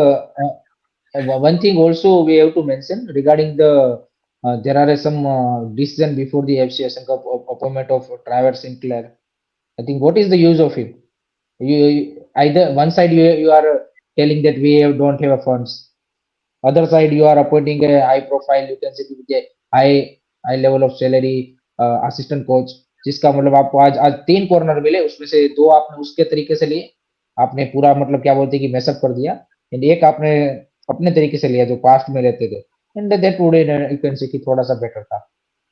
one thing also we have to mention regarding the there are some decision before the AFC Asian Cup appointment of Travers Sinclair. I think what is the use of him? You either one side you are telling that we don't have funds, other side you are appointing a high profile, you can say with a high level of salary assistant coach, जिसका मतलब आपको आज 3 corner मिले, उसमें से 2 आपने उसके तरीके से लिए, आपने पूरा मतलब क्या बोलते हैं कि मैसअप कर दिया, एंड एक आपने अपने तरीके से लिया जो पास्ट में रहते थे, and that would you can say कि थोड़ा सा बेटर था.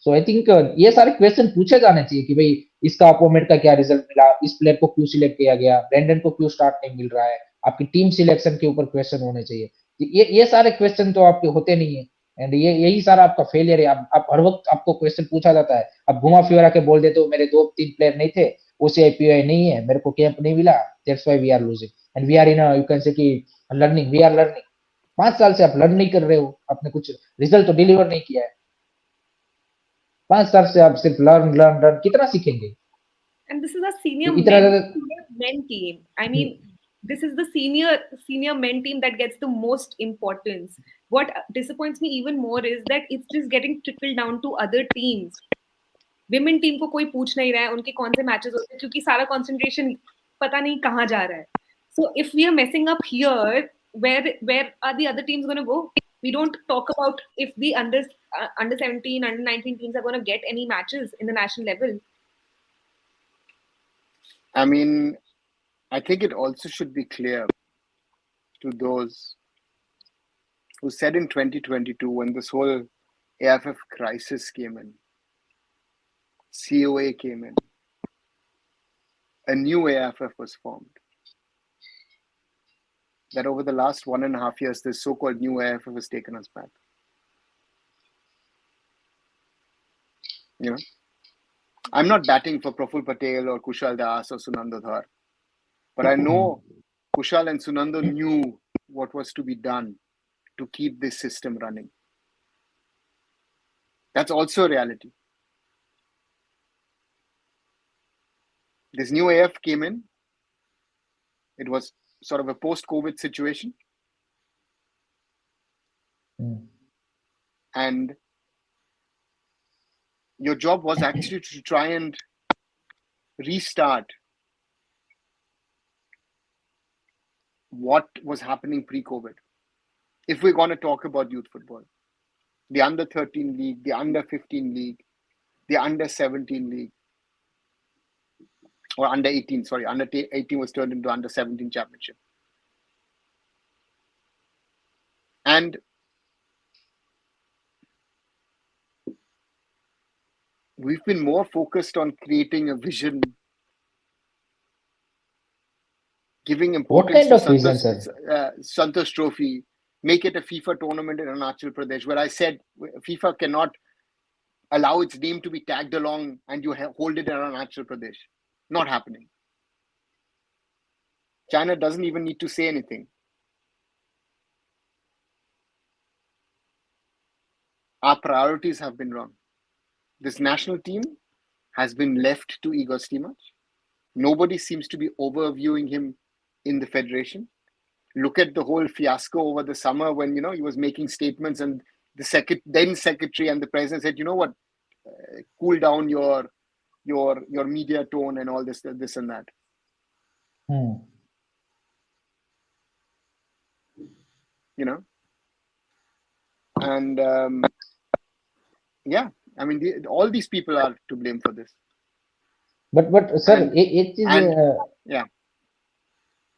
सो आई थिंक ये सारे क्वेश्चन पूछे जाने चाहिए कि भाई इसका अपॉइंटमेंट का क्या रिजल्ट मिला, इस प्लेयर को क्यों सिलेक्ट किया गया, ब्रेंडन को क्यों स्टार्ट नहीं मिल रहा है, आपकी टीम सिलेक्शन के ऊपर क्वेश्चन होने चाहिए. ये सारे क्वेश्चन तो आपके होते नहीं है, एंड यही सारा आपका फेलियर है. आप हर वक्त आपको क्वेश्चन पूछा जाता है, आप घुमा फिरा के बोल देते हो मेरे 2-3 प्लेयर नहीं थे, OCI नहीं है, मेरे को कैंप नहीं मिला, that's why we are losing and we are in you can say कि लर्निंग, वी आर लर्निंग. 5 साल से आप लर्न नहीं कर रहे हो, आपने कुछ रिजल्ट तो डिलीवर नहीं किया है. 5 साल से आप सिर्फ लर्न कितना सीखेंगे? And this is a senior men team. I mean, this is the senior men team that gets the most importance. What disappoints me even more is that it's just getting trickled down to other teams. Women team को कोई पूछ नहीं रहा है उनके कौन से matches होते हैं, क्योंकि सारा concentration पता नहीं कहाँ जा रहा है. So if we are messing up here, where are the other teams going to go? We don't talk about if the under 17, under 19 teams are going to get any matches in the national level. I mean, I think it also should be clear to those who said in 2022, when this whole AFF crisis came in, COA came in, a new AFF was formed, that over the last 1.5 years, this so-called new AFF has taken us back. You know, I'm not batting for Praful Patel or Kushal Das or Sunando Dhar, but I know Kushal and Sunando knew what was to be done to keep this system running. That's also a reality. This new AF came in. It was sort of a post-COVID situation. And your job was actually to try and restart what was happening pre-COVID. If we're going to talk about youth football, the under 13 league, the under 15 league, the under 17 league, or under 18, sorry, under 18 was turned into under 17 championship. And we've been more focused on creating a vision giving What importance kind to of reason, sir? Santosh Trophy, make it a FIFA tournament in Arunachal Pradesh, where I said FIFA cannot allow its name to be tagged along and you hold it in Arunachal Pradesh. Not happening. China doesn't even need to say anything. Our priorities have been wrong. This national team has been left to Igor Stimac. Nobody seems to be overviewing him in the federation. Look at the whole fiasco over the summer when he was making statements, and the then secretary and the president said, cool down your media tone and all this and that. And yeah, I mean, all these people are to blame for this. But sir, एक चीज yeah.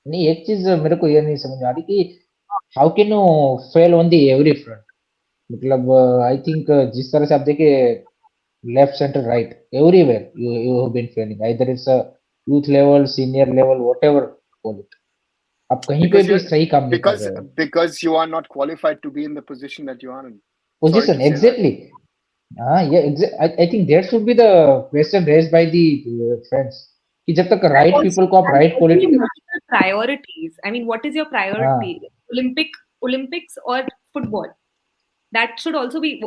नहीं, एक चीज मेरे को ये नहीं समझ आ रही कि how can you fail on the every front. मतलब आई थिंक जिस तरह से आप देखे left centre right everywhere you have been failing, either it's a youth level, senior level, whatever call it. आप कहीं पे भी सही काम नहीं कर रहे हो. Because you are not qualified to be in the position that you are in. Position, exactly. Yeah, I think that should be the question raised by the friends. कि जब तक right people को आप right political priorities. I mean, what is your priority? Olympics or football? That should also be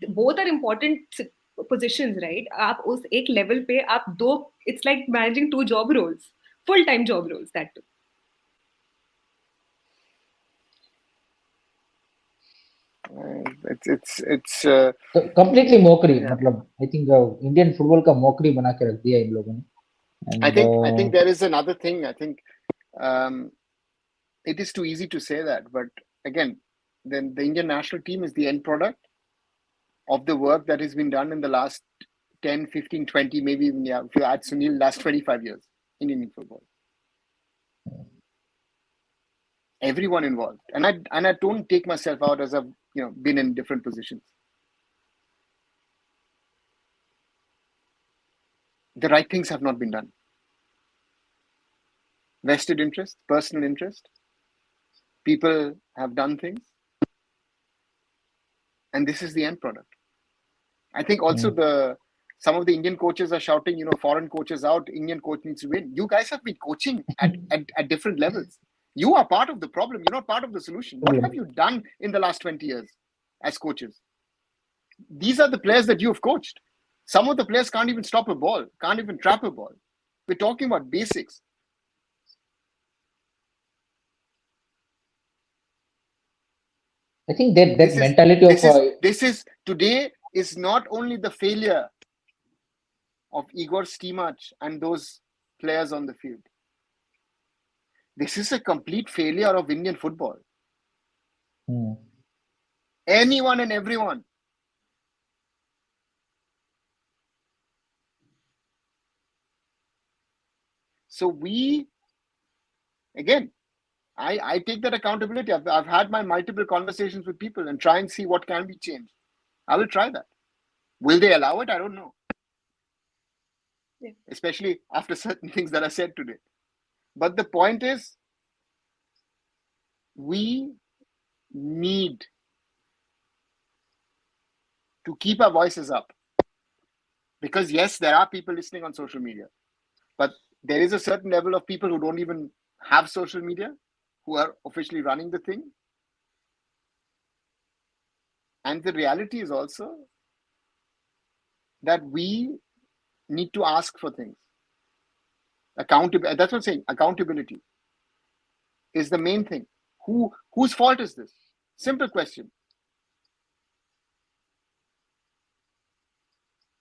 both are important positions, right? आप उस एक level पे आप दो, it's like managing two job roles, full-time job roles, that too. It's completely mockery. मतलब I think Indian football का mockery बना के रख दिया इन लोगों ने. And, I think there is another thing. I think it is too easy to say that, but again, then the Indian national team is the end product of the work that has been done in the last 10, 15, 20, maybe even, if you add Sunil, last 25 years in Indian football. Everyone involved, and I don't take myself out as I've been in different positions. The right things have not been done. Vested interest, personal interest. People have done things, and this is the end product. I think also some of the Indian coaches are shouting, foreign coaches out, Indian coach needs to win. You guys have been coaching at different levels. You are part of the problem. You're not part of the solution. What have you done in the last 20 years as coaches? These are the players that you have coached. Some of the players can't even stop a ball, can't even trap a ball. We're talking about basics. I think that mentality of today is not only the failure of Igor Stimac and those players on the field. This is a complete failure of Indian football. Anyone and everyone. So again, I take that accountability. I've had my multiple conversations with people and try and see what can be changed. I will try that. Will they allow it? I don't know. Yeah. Especially after certain things that I said today. But the point is, we need to keep our voices up. Because yes, there are people listening on social media. But there is a certain level of people who don't even have social media, who are officially running the thing. And the reality is also that we need to ask for things. Accountability. That's what I'm saying. Accountability is the main thing. Whose fault is this? Simple question.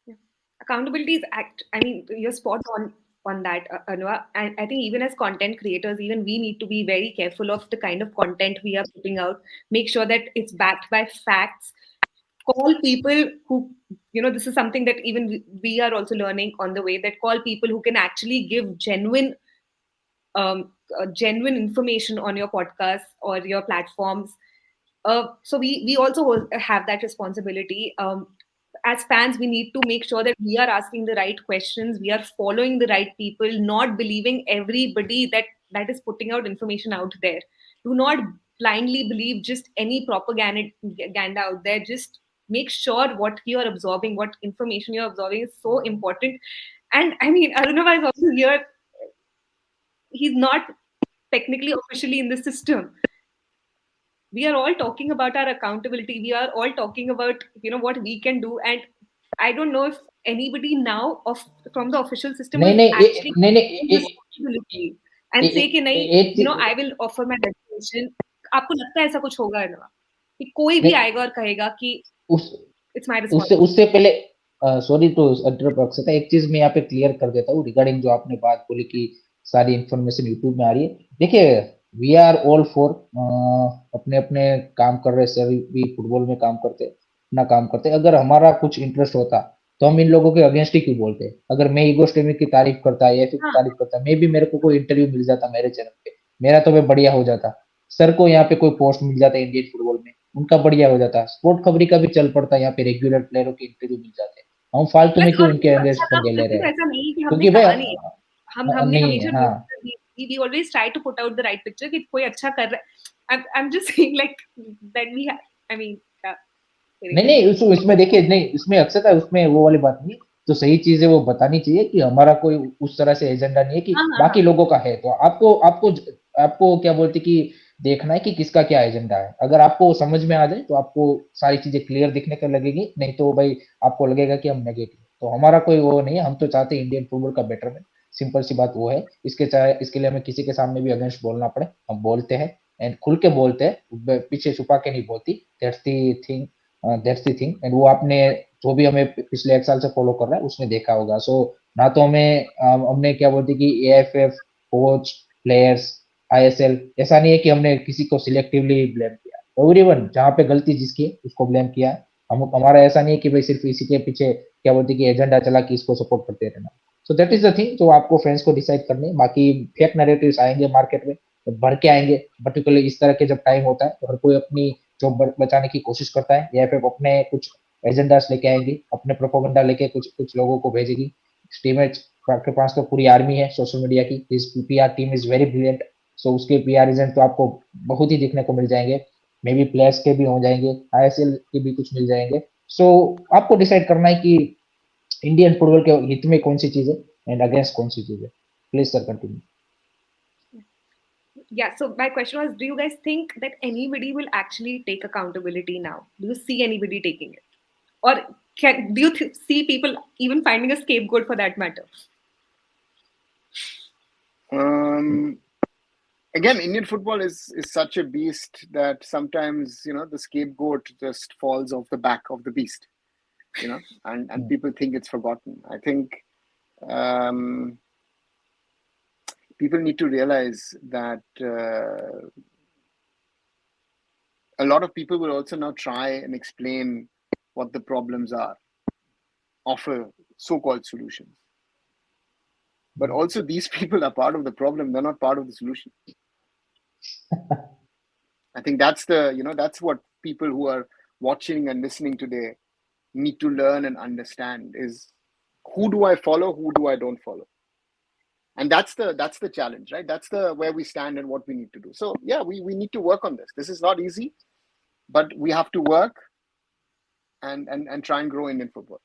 Yeah. Accountability is I mean, you're spot on that, Anua. And I think even as content creators, even we need to be very careful of the kind of content we are putting out. Make sure that it's backed by facts. Call people who, this is something that even we are also learning on the way, that call people who can actually give genuine information on your podcast or your platforms. So we also have that responsibility. As fans, we need to make sure that we are asking the right questions, we are following the right people, not believing everybody that that is putting out information out there. Do not blindly believe just any propaganda out there. Just make sure what you are absorbing, what information you're absorbing is so important. And I mean, Arunava is also here. He's not technically officially in the system. We are all talking about our accountability. We are all talking about, what we can do. And I don't know if anybody now from the official system नहीं will नहीं actually नहीं take नहीं responsibility and say कि नहीं, एक चीज I will offer my resignation. आपको लगता है ऐसा कुछ होगा ना, कि कोई भी नहीं आएगा और कहेगा कि उस it's my उससे responsibility? उससे पहले सॉरी टू इंटरप्ट अक्षता, एक चीज मैं यहाँ पे क्लियर कर देता हूँ रिगार्डिंग जो आपने बात बोली कि सारी इंफॉर्मेशन यूट्यूब में आ रही है। देखिए, वी आर ऑल फॉर अपने अपने काम कर रहे, सर भी फुटबॉल में काम करते, अपना काम करते। अगर हमारा कुछ इंटरेस्ट होता तो हम इन लोगों के अगेंस्ट ही क्यों बोलते? अगर मैं ईगोस्टेमिक की तारीफ करता या फिर हाँ, तारीफ करता, मे भी मेरे को कोई इंटरव्यू मिल जाता मेरे चैनल पे, मेरा तो मैं बढ़िया हो जाता। सर को यहाँ पे कोई पोस्ट मिल जाता इंडियन फुटबॉल में, उनका बढ़िया हो जाता। स्पोर्ट खबरी का भी चल पड़ता, यहाँ पे रेगुलर प्लेयरों के इंटरव्यू मिल जाते। हम फालतू में प्लस क्यों और इनके भी तो अगेंस्ट अच्छा काम पंगे ले करते रहे हैं, तो हैं? ऐसा नहीं है कि हमने क्योंकि भाई कहा नहीं। हमने नहीं, हमेशा हाँ we always try to put out the right picture कि कोई अच्छा कर रहा है. I'm just saying like that we have, I mean, yeah, नहीं नहीं, उसमें देखिए, नहीं उसमें अक्सर है, उसमें वो वाली बात नहीं। तो सही चीज है वो बतानी चाहिए कि हमारा कोई उस तरह से एजेंडा नहीं है कि हाँ, हाँ, बाकी हाँ. लोगों का है। तो आपको आपको आपको क्या बोलते कि देखना है कि किसका क्या एजेंडा है। अगर आपको समझ में आ जाए तो आपको सारी चीजें क्लियर दिखने का लगेगी, नहीं तो भाई आपको लगेगा कि हम नेगेटिव। तो हमारा कोई वो नहीं है, हम तो चाहते हैं इंडियन फुटबॉल का बेटरमेंट। सिंपल सी बात वो है। इसके चाहे इसके लिए हमें किसी के सामने भी अगेंस्ट बोलना पड़े, हम बोलते हैं एंड खुल के बोलते हैं, पीछे छुपा के नहीं बोलती। That's the thing. एंड वो आपने जो भी हमें पिछले 1 साल से फॉलो कर रहा है उसने देखा होगा। सो ना तो हमने क्या बोलते कि एएफएफ, कोच, प्लेयर्स, आईएसएल, ऐसा नहीं है कि हमने किसी को सिलेक्टिवली ब्लेम किया। एवरीवन जहाँ पे गलती जिसकी है उसको ब्लेम किया। हम हमारा ऐसा नहीं है कि भाई सिर्फ इसी के पीछे क्या बोलते कि एजेंडा चला कि इसको सपोर्ट करते रहना। So that is the thing जो आपको फ्रेंड्स को डिसाइड करनी है। बाकी फेक नैरेटिव्स आएंगे मार्केट में, भर के आएंगे। पर्टिकुलरली इस तरह के जब टाइम होता है तो हर कोई अपनी जॉब बचाने की कोशिश करता है, या फिर अपने कुछ एजेंडास लेके आएंगे, अपने प्रोपोगंडा लेके कुछ कुछ लोगों को भेजेगी। टीममेट्स के पास तो पूरी आर्मी है सोशल मीडिया की। This PR team is very brilliant. So उसके पीआर एजेंट तो आपको बहुत ही दिखने को मिल जाएंगे। मे बी प्लेयर्स के भी हो जाएंगे, आईएसएल के भी कुछ मिल जाएंगे। सो आपको डिसाइड करना है कि इंडियन फुटबॉल के हित में कौन सी चीज है एंड अगेंस्ट कौन सी चीज है। Please sir continue. Yeah, so my question was, do you guys think that anybody will actually take accountability now? Do you see anybody taking it? Or do you see people even finding a scapegoat for that matter? Again, Indian football is such a beast that sometimes, the scapegoat just falls off the back of the beast, and people think it's forgotten. I think people need to realize that a lot of people will also now try and explain what the problems are, offer so-called solutions. But also these people are part of the problem. They're not part of the solution. I think that's that's what people who are watching and listening today need to learn and understand is, who do I follow? Who do I don't follow? And that's the challenge, right? That's where we stand and what we need to do. So yeah, we need to work on this. This is not easy, but we have to work and try and grow Indian football.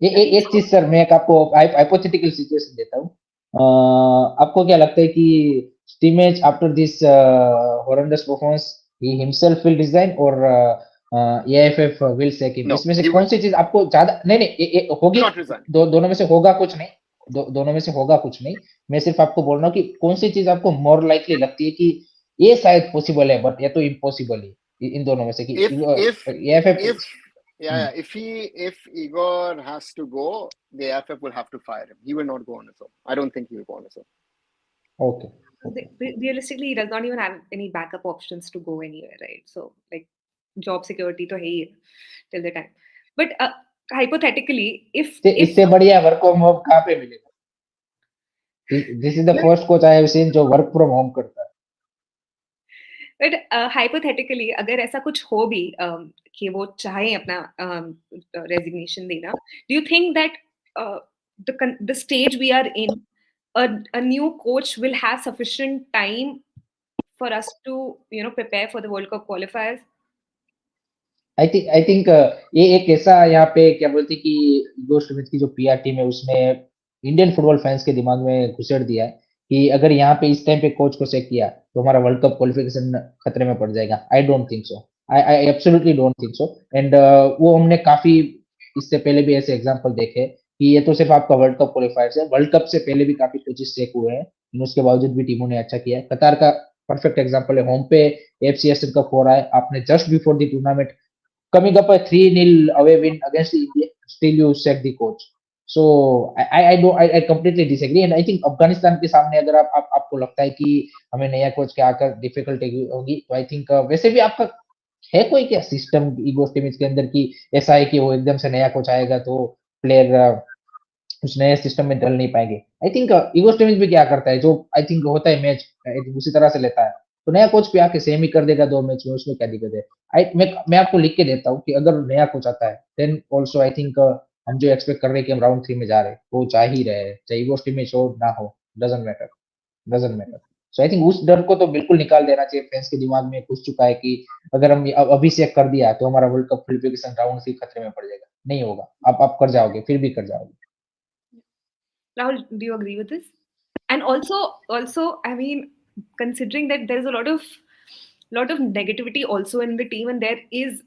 एक चीज sir, मैं एक आपको hypothetical situation देता हूँ। आपको क्या लगता है कि Stimac after this horrendous performance he himself will resign और एएफएफ विल सेक हिम? इसमें से कौन सी चीज आपको ज्यादा नहीं होगी? दोनों में से होगा कुछ नहीं, दोनों में से होगा कुछ नहीं। मैं सिर्फ आपको बोल रहा हूँ कि कौन सी चीज आपको मोर लाइकली लगती है कि ये शायद पॉसिबल है बट या तो इम्पॉसिबल है, इन दोनों में से कि AFF. If Igor has to go, the AFF will have to fire him. He will not go on his own. I don't think he will go on his own. Okay. Realistically, he does not even have any backup options to go anywhere, right? So, like, job security to hai till the time. But hypothetically, if इससे बढ़िया work from home कहाँ पे मिलेगा? This is the first coach I have seen जो work from home करता है। But hypothetically, अगर ऐसा कुछ हो भी कि वो चाहे अपना resignation देना, do you think that the stage we are in, a new coach will have sufficient time for us to prepare for the World Cup qualifiers? I think ये एक ऐसा यहाँ पे क्या बोलते हैं कि ईगो स्मिथ की जो पीआर टीम है उसने इंडियन फुटबॉल फैंस के दिमाग में घुसेड़ दिया है कि अगर यहाँ पे इस टाइम पे कोच को सेक किया तो हमारा वर्ल्ड कप क्वालिफिकेशन खतरे में पड़ जाएगा. I don't think so. I absolutely don't think so. And वो हमने काफी इससे पहले भी ऐसे एग्जांपल देखे कि ये तो सिर्फ आपका वर्ल्ड कप क्वालिफायर्स है. वर्ल्ड कप से पहले भी काफी कोचेस सेक हुए हैं लेकिन उसके बावजूद भी टीमों ने अच्छा किया है. कतार का परफेक्ट एग्जांपल है. होम पे एफसी एशियन कप हो रहा है. आपने just before the tournament coming up a 3-0 away win against India, still you sack the coach. So I completely disagree and I think Afghanistan के सामने अगर आपको लगता है कि हमें नया कोच के आकर डिफिकल्टी होगी तो आई थिंक वैसे भी आपका है कोई क्या सिस्टम ईगो टीम के अंदर की ऐसा है कि वो एकदम से नया कोच आएगा तो प्लेयर उस नए सिस्टम में ढल नहीं पाएंगे. आई थिंक ईगो टीम भी क्या करता है जो आई थिंक होता है मैच उसी तरह से लेता है तो नया कोच भी आके सेम ही कर देगा 2 मैच में. उसमें क्या दिक्कत है. मैं आपको लिख के देता हूँ कि अगर नया कोच आता है देन ऑल्सो आई थिंक हम जो एक्सपेक्ट कर रहे हैं कि हम राउंड 3 में जा रहे हैं वो चाह ही रहे हैं चाहे वो टीम में हो ना हो. Doesn't matter. So I think उस डर को तो बिल्कुल निकाल देना चाहिए. फैंस के दिमाग में घुस चुका है कि अगर हम अभी से कर दिया तो हमारा वर्ल्ड कप क्वालिफिकेशन राउंड 3 खतरे में पड़ जाएगा. नहीं होगा. आप कर जाओगे फिर भी कर जाओगे. Rahul, do you agree with this? And also, I mean, considering that there is a lot of negativity also in the team, and there is,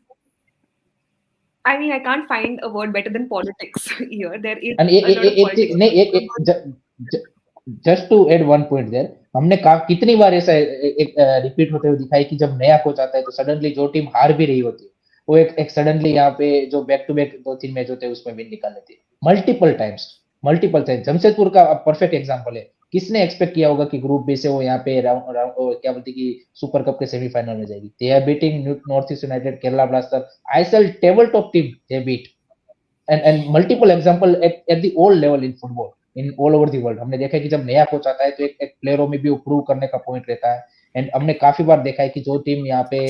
I mean, I can't find a word better than politics here. There is And a lot of एक politics नहीं also going on. Just to add one point there हमने कितनी बार ऐसा एक repeat होते हुए दिखाई कि जब नया कोच आता है तो सडनली जो टीम हार भी रही होती है वो एक सडनली यहाँ पे जो बैक टू बैक 2-3 मैच होते हैं उसमें विन निकाल लेती है. मल्टीपल टाइम्स जमशेदपुर का परफेक्ट एग्जांपल है. किसने एक्सपेक्ट किया होगा कि ग्रुप बी से वो यहाँ पे क्या बोलते कि सुपर कप के सेमीफाइनल में जाएगी. They are beating North East United, Kerala Blaster, ISL table top team they beat. And multiple example at the all level in football in all over the world. हमने देखा है कि जब नया कोच आता है तो एक प्लेयरों में भी वो प्रूव करने का पॉइंट रहता है. एंड हमने काफी बार देखा है कि जो टीम यहाँ पे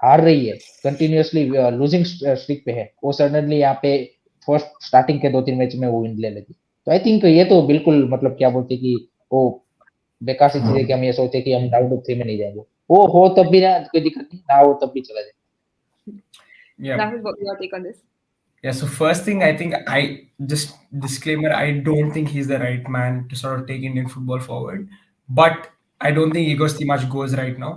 हार रही है कंटिन्यूअसली लूजिंग स्ट्रीक पे है वो सडनली यहाँ पे फर्स्ट स्टार्टिंग के 2-3 मैच में वो विन ले लेती. तो आई थिंक ये तो बिल्कुल मतलब क्या बोलते कि वो बेकार सी चीज है कि हम ये सोचते कि हम राउंड ऑफ 3 में नहीं जाएंगे. वो हो तब भी ना कोई दिक्कत नहीं ना हो तब भी चला जाए. Yeah. Rahul, what your take on this? Yeah, so first thing, I think I just disclaimer, I don't think he's the right man to sort of take Indian football forward. But I don't think Igor Stimac goes right now.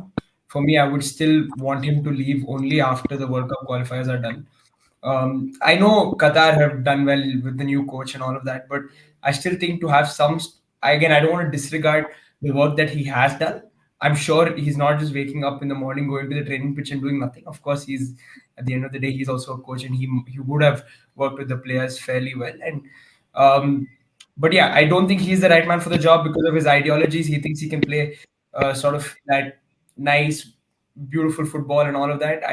For me, I would still want him to leave only after the World Cup qualifiers are done. I know Qatar have done well with the new coach and all of that, but I still think to have some. Again, I don't want to disregard the work that he has done. I'm sure he's not just waking up in the morning, going to the training pitch and doing nothing. Of course, he's at the end of the day, he's also a coach, and he would have worked with the players fairly well. And but yeah, I don't think he's the right man for the job because of his ideologies. He thinks he can play sort of that nice, beautiful football and all of that.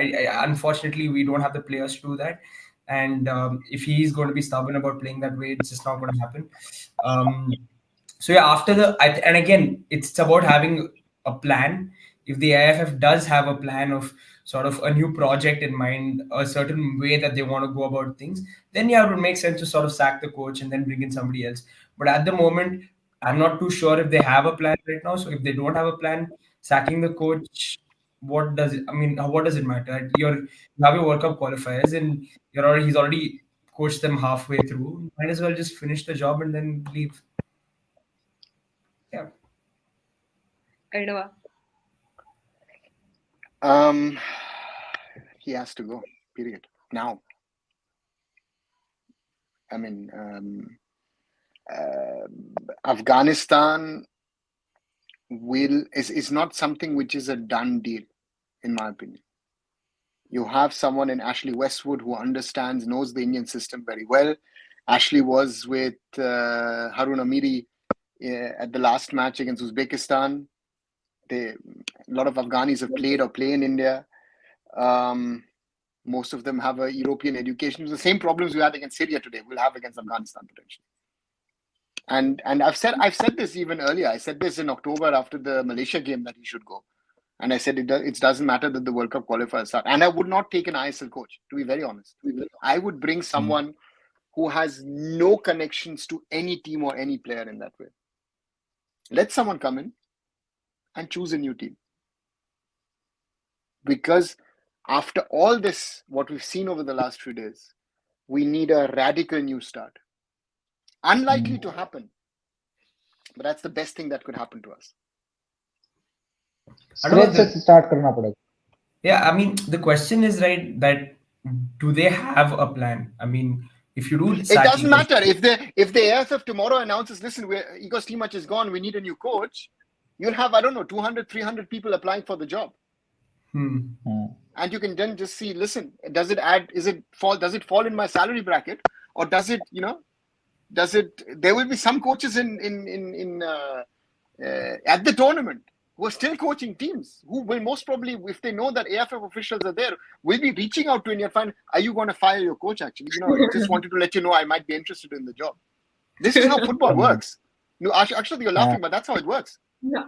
Unfortunately, we don't have the players to do that. And if he's going to be stubborn about playing that way, it's just not going to happen. So yeah, after and again, it's about having a plan. If the AFF does have a plan of sort of a new project in mind, a certain way that they want to go about things, then yeah, it would make sense to sort of sack the coach and then bring in somebody else. But at the moment, I'm not too sure if they have a plan right now. So if they don't have a plan, sacking the coach, what does it? I mean, what does it matter? You have your World Cup qualifiers, and he's already coached them halfway through. Might as well just finish the job and then leave. Yeah. Arnava. He has to go. Period. Now. I mean, Afghanistan is not something which is a done deal, in my opinion. You have someone in Ashley Westwood who knows the Indian system very well. Ashley was with Harun Amiri at the last match against Uzbekistan. A lot of Afghanis have played or play in India. Most of them have a European education. The same problems we had against Syria today, we'll have against Afghanistan potentially. And I've said this even earlier. I said this in October after the Malaysia game that he should go. And I said it doesn't matter that the World Cup qualifiers start. And I would not take an ISL coach, to be very honest. I would bring someone who has no connections to any team or any player in that way. Let someone come in and choose a new team. Because after all this, what we've seen over the last few days, we need a radical new start. Unlikely to happen, but that's the best thing that could happen to us. I don't know. Scratch से start करना पड़ेगा. Yeah, I mean, the question is right that do they have a plan? I mean, if you do It start doesn't matter if the AFF tomorrow announces, listen, Igor Stimac is gone, we need a new coach. You'll have, I don't know, 200, 300 people applying for the job. And you can then just see, listen, does it fall in my salary bracket, or does it, there will be some coaches at the tournament who are still coaching teams, who will most probably, if they know that AFF officials are there, will be reaching out to India and find, are you going to fire your coach actually? Just wanted to let you know I might be interested in the job. This is how football works. No, actually, you're laughing, but that's how it works.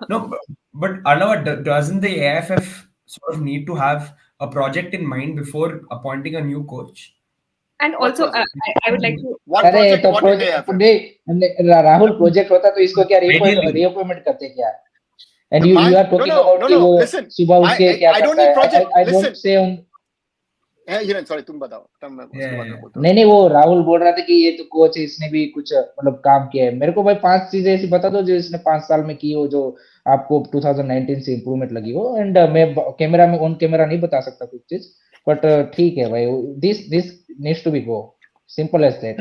No, but Arnav, doesn't the AFF sort of need to have a project in mind before appointing a new coach? And What also, project? I would like to. What अरे project? तो What in the AFF? Rahul project होता तो इसको क्या Ideally. Reappointment करते क्या? And you are talking about कि no. वो Listen, सुबह उठ के क्या I don't करता need है. project. I don't Listen. say on. Sorry, तुम बताओ. तब मैं उसके बाद में बोलता हूँ. नहीं वो राहुल बोल रहा था कि ये तो कोच है, इसने भी कुछ मतलब काम किया है. मेरे को भाई 5 चीजें ऐसी बता दो जो इसने 5 साल में की हो, जो आपको 2019 से इम्प्रूवमेंट लगी हो. एंड मैं कैमरा में ऑन कैमरा नहीं बता सकता कुछ चीज, बट ठीक है भाई, this needs to be go, simple as that.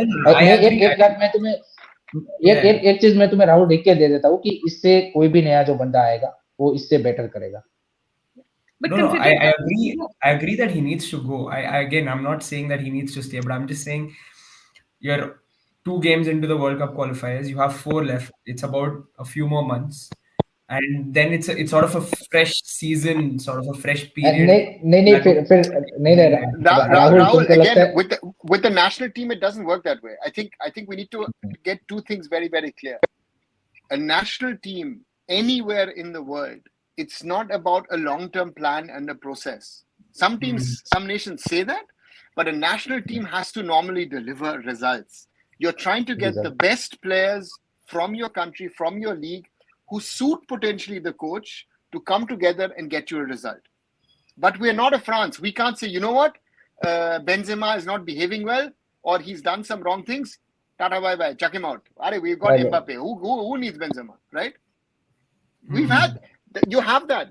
एक चीज मैं तुम्हें राहुल लिख के दे देता हूँ कि इससे कोई भी नया जो बंदा आएगा वो इससे बेटर करेगा. But No, I agree. I agree that he needs to go. Again, I'm not saying that he needs to stay, but I'm just saying you're 2 games into the World Cup qualifiers. You have 4 left. It's about a few more months, and then it's sort of a fresh season, sort of a fresh period. नहीं फिर Rahul, तुमको लगता again, है with the national team, it doesn't work that way. I think we need to get 2 things very, very clear. A national team anywhere in the world, it's not about a long-term plan and a process. Some teams, some nations say that, but a national team has to normally deliver results. You're trying to get the best players from your country, from your league, who suit potentially the coach to come together and get you a result. But we're not a France. We can't say, you know what, Benzema is not behaving well, or he's done some wrong things. Tata bye bye, check him out. We've got Mbappe. Who needs Benzema, right? You have that.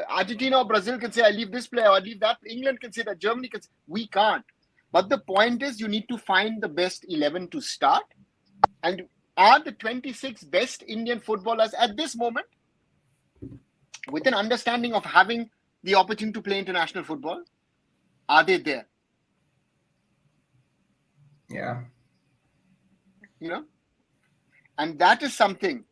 Argentina or Brazil can say, I leave this player, or I leave that. England can say that. Germany can say, we can't. But the point is, you need to find the best 11 to start. And are the 26 best Indian footballers at this moment, with an understanding of having the opportunity to play international football, are they there? Yeah. And that is something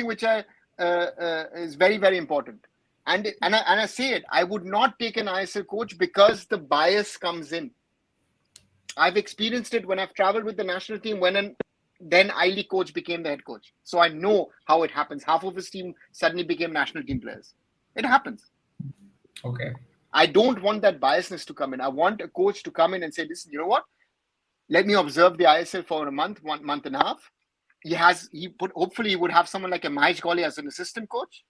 which is very, very important. And I say it, I would not take an ISL coach because the bias comes in. I've experienced it when I've traveled with the national team, when then I-League coach became the head coach. So I know how it happens. Half of his team suddenly became national team players. It happens. Okay. I don't want that biasness to come in. I want a coach to come in and say, listen, you know what? Let me observe the ISL for a month, 1 month and a half. Hopefully he would have someone like a Mahesh Goli as an assistant coach.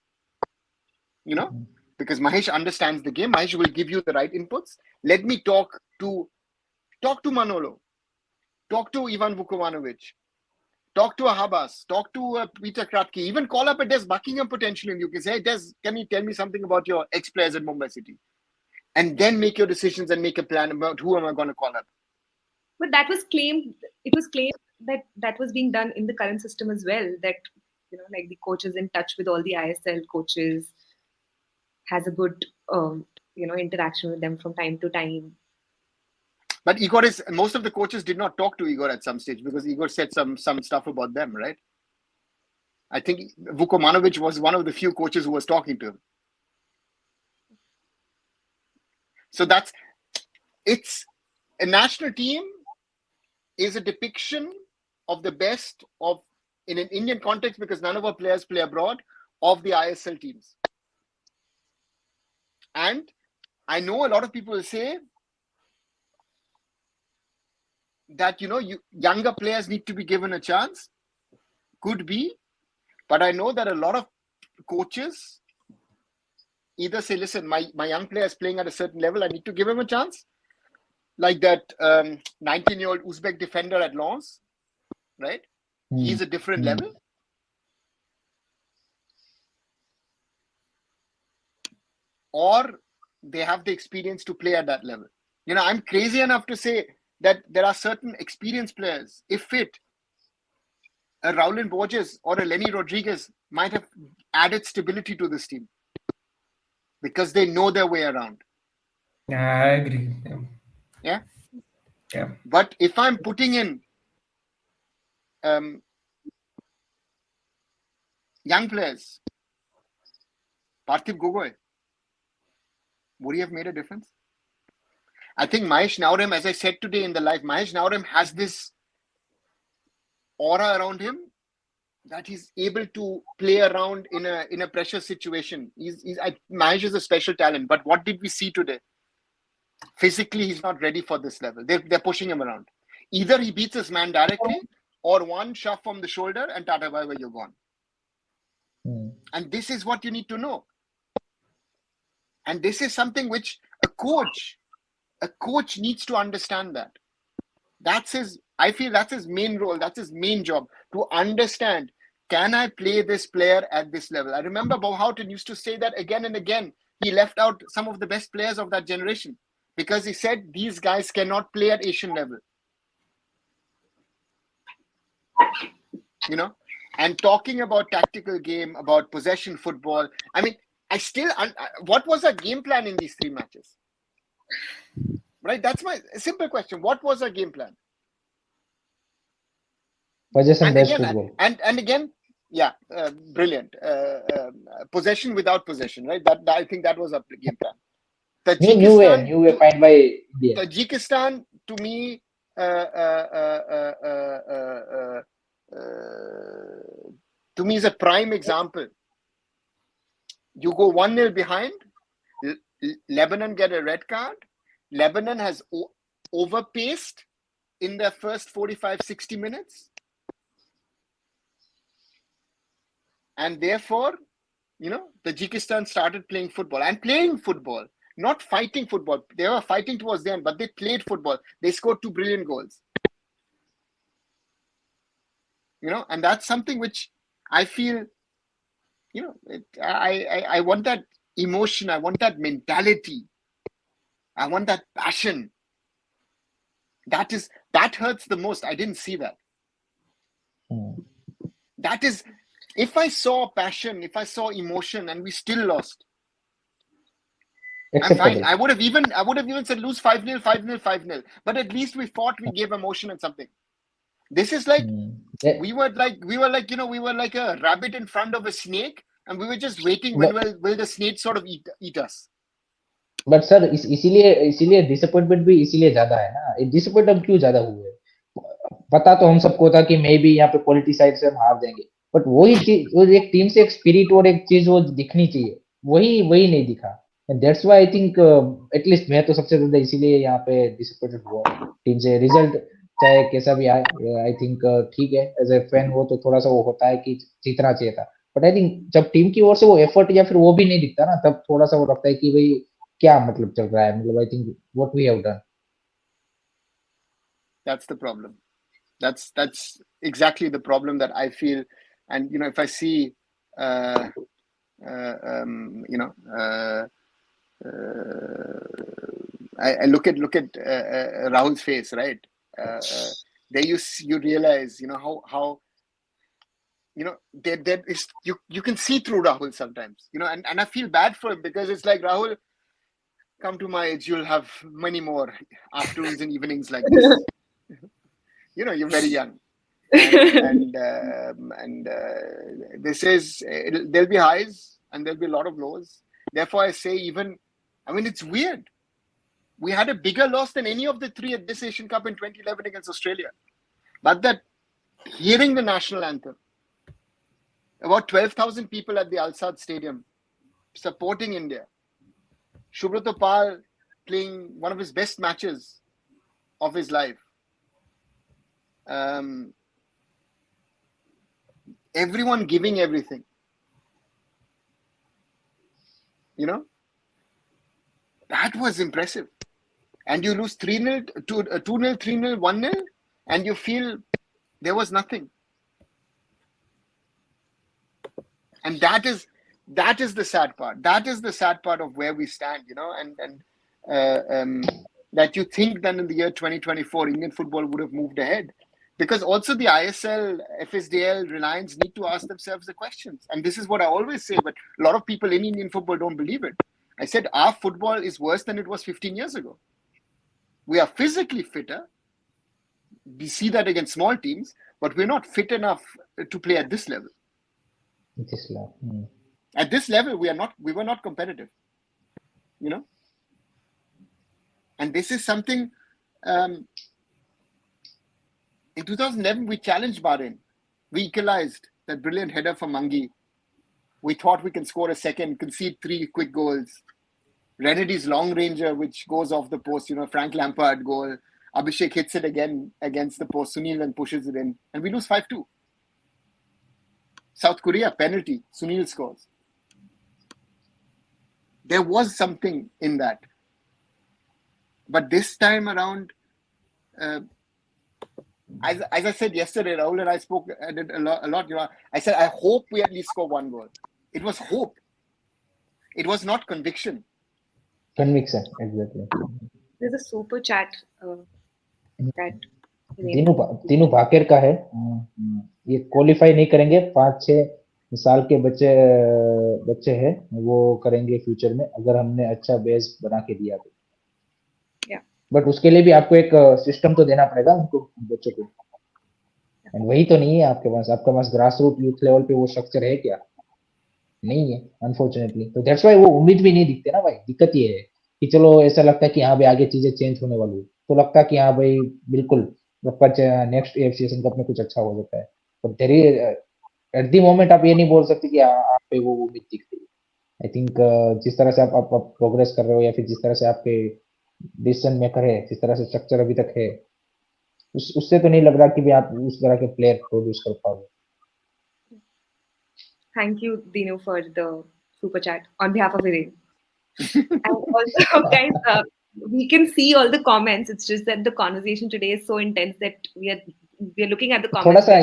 Because Mahesh understands the game. Mahesh will give you the right inputs. Let me talk to Manolo, talk to Ivan Vukovanovic, talk to Ahabas, talk to Peter Kratky, even call up a Des Buckingham potentially, and you can say, hey, Des, can you tell me something about your ex-players at Mumbai City? And then make your decisions and make a plan about who am I going to call up. But that was claimed. It was claimed that was being done in the current system as well. That like the coach is in touch with all the ISL coaches, has a good interaction with them from time to time. But most of the coaches did not talk to Igor at some stage because Igor said some stuff about them, right? I think Vukomanovic was one of the few coaches who was talking to him. So it's a national team is a depiction of the best of, in an Indian context, because none of our players play abroad, of the ISL teams. And I know a lot of people say that, younger players need to be given a chance. Could be. But I know that a lot of coaches either say, listen, my young player is playing at a certain level. I need to give him a chance. Like that 19-year-old Uzbek defender at Lens, right? He's a different level. Or they have the experience to play at that level. I'm crazy enough to say that there are certain experienced players, if fit, a Raul Borges or a Lenny Rodriguez might have added stability to this team because they know their way around. Yeah, I agree. Yeah. Yeah. But if I'm putting in young players, Parthiv Gogoi, would he have made a difference? I think Mahesh Naurem, as I said today in the live, Mahesh Naurem has this aura around him that he's able to play around in a pressure situation. Mahesh is a special talent, but what did we see today? Physically, he's not ready for this level. They're pushing him around. Either he beats his man directly, or one shove from the shoulder and tata bye bye, you're gone. And this is what you need to know. And this is something which a coach needs to understand that. I feel that's his main role. That's his main job, to understand, can I play this player at this level? I remember Bob Houghton used to say that again and again. He left out some of the best players of that generation because he said these guys cannot play at Asian level. And talking about tactical game, about possession football, I mean, what was our game plan in these 3 matches? Right? That's my simple question. What was our game plan? Possession-based football. And again, yeah, brilliant. Possession without possession, right? That I think that was our game plan. New way find by India. Tajikistan, to me, is a prime example. You go 1-0 behind, Lebanon get a red card. Lebanon has overpaced in their first 45-60 minutes. And therefore, Tajikistan started playing football, not fighting football. They were fighting towards the end, but they played football. They scored 2 brilliant goals. And that's something which I feel, I want that emotion. I want that mentality. I want that passion. That hurts the most. I didn't see that. That is, if I saw passion, if I saw emotion, and we still lost, I'm fine. I would have even said lose 5-0, 5-0, 5-0. But at least we fought. We gave emotion and something. This is like we were like a rabbit in front of a snake, and we were just waiting when will the snake sort of eat us. But sir इसीलिए disappointment भी इसीलिए ज्यादा है ना. Disappoint हम क्यों ज्यादा हुए? पता तो हम सबको था कि मे बी यहाँ पे क्वालिटी साइड से हम हार जाएंगे, बट वही चीज, वो एक टीम से एक स्पिरिट और एक चीज वो दिखनी चाहिए, वही नहीं दिखा. And that's why I think at least मैं तो सबसे ज्यादा इसीलिए यहाँ पे डिसअपॉइंटेड हुआ टीम से. रिजल्ट चाहे कैसा भी आए, आई थिंक ठीक है, एज ए फैन वो तो थोड़ा सा वो होता है कि जीतना चाहिए था, बट आई थिंक जब टीम की ओर से वो एफर्ट या फिर वो भी नहीं दिखता ना, तब थोड़ा सा वो लगता है कि भाई क्या मतलब चल रहा है. मतलब I think what we have done, that's the problem. That's exactly the problem that I feel. And if I see I look at Rahul's face, right? There you realize how there is, you can see through Rahul sometimes, and I feel bad for him because it's like, Rahul, come to my age, you'll have many more afternoons and evenings like this. You're very young, and this is, there'll be highs and there'll be a lot of lows. Therefore, I say, it's weird. We had a bigger loss than any of the 3 at this Asian Cup in 2011 against Australia. But that hearing the national anthem, about 12,000 people at the Al Sadd Stadium supporting India. Subrata Pal playing one of his best matches of his life. everyone giving everything. You know, that was impressive. And you lose 3-0, 2-0, 3-0, 1-0, and you feel there was nothing. And that is the sad part. That is the sad part of where we stand, you know, that you think then in the year 2024, Indian football would have moved ahead. Because also the ISL, FSDL, Reliance need to ask themselves the questions. And this is what I always say, but a lot of people in Indian football don't believe it. I said our football is worse than it was 15 years ago. We are physically fitter. We see that against small teams, but we're not fit enough to play at this level. At this level, we were not competitive, you know. And this is something. In 2011, we challenged Bahrain. We equalized that brilliant header from Mangi. We thought we can score a second, concede 3 quick goals. Renedy's long ranger, which goes off the post, you know, Frank Lampard goal. Abhishek hits it again against the post. Sunil and pushes it in, and we lose 5-2. South Korea, penalty. Sunil scores. There was something in that. But this time around, as I said yesterday, Rahul and I spoke a lot. You know, I said, I hope we at least score 1 goal. It was hope. It was not conviction. Conviction, exactly. There's a super chat that तीनों भाकेर का है. ये qualify नहीं करेंगे. 5-6 साल के बच्चे हैं, वो करेंगे फ्यूचर में अगर हमने अच्छा बेस बना के दिया तो. बट उसके लिए भी आपको एक सिस्टम तो देना पड़ेगा उनको, बच्चों को. एंड वही तो नहीं है आपके पास. आपके पास ग्रास रूट यूथ लेवल पे वो स्ट्रक्चर है क्या? नहीं है, अनफॉर्चुनेटली. तो दैट्स व्हाई वो उम्मीद भी नहीं दिखते ना भाई. दिक्कत ये है कि चलो ऐसा लगता है कि हाँ भाई आगे चीजें चेंज होने वाली है, तो लगता है कि हाँ भाई बिल्कुल नेक्स्ट AFC एशियन कप में कुछ अच्छा हो सकता है. पर तेरी एट द मोमेंट आप ये नहीं बोल सकते कि आप पे वो उम्मीद दिखती है. आई थिंक जिस तरह से आप प्रोग्रेस कर रहे हो या फिर जिस तरह से आपके डिसीजन मेकर है, जिस तरह से स्ट्रक्चर अभी तक है, उससे तो नहीं लग रहा कि भी आप उस तरह के प्लेयर प्रोड्यूस कर पाओगे. Thank you, Dino, for the super chat on behalf of Viren. And also, guys, we can see all the comments. It's just that the conversation today is so intense that we are looking at the comments. थोड़ा सा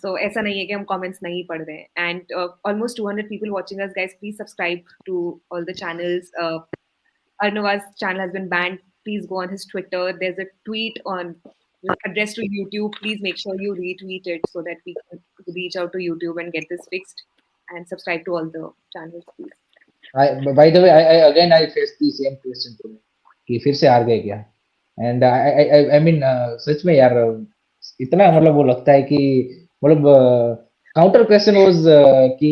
So ऐसा नहीं है कि हम comments नहीं पढ़ रहे हैं. And almost 200 people watching us, guys. Please subscribe to all the channels. Arnav's channel has been banned. Please go on his Twitter. There's a tweet addressed to YouTube. Please make sure you retweet it so that we can reach out to YouTube and get this fixed. And subscribe to all the channels, please. By the way, I faced the same question today कि फिर से हार गए क्या. And I mean सच में यार इतना मतलब वो लगता है कि मतलब काउंटर क्वेश्चन वाज कि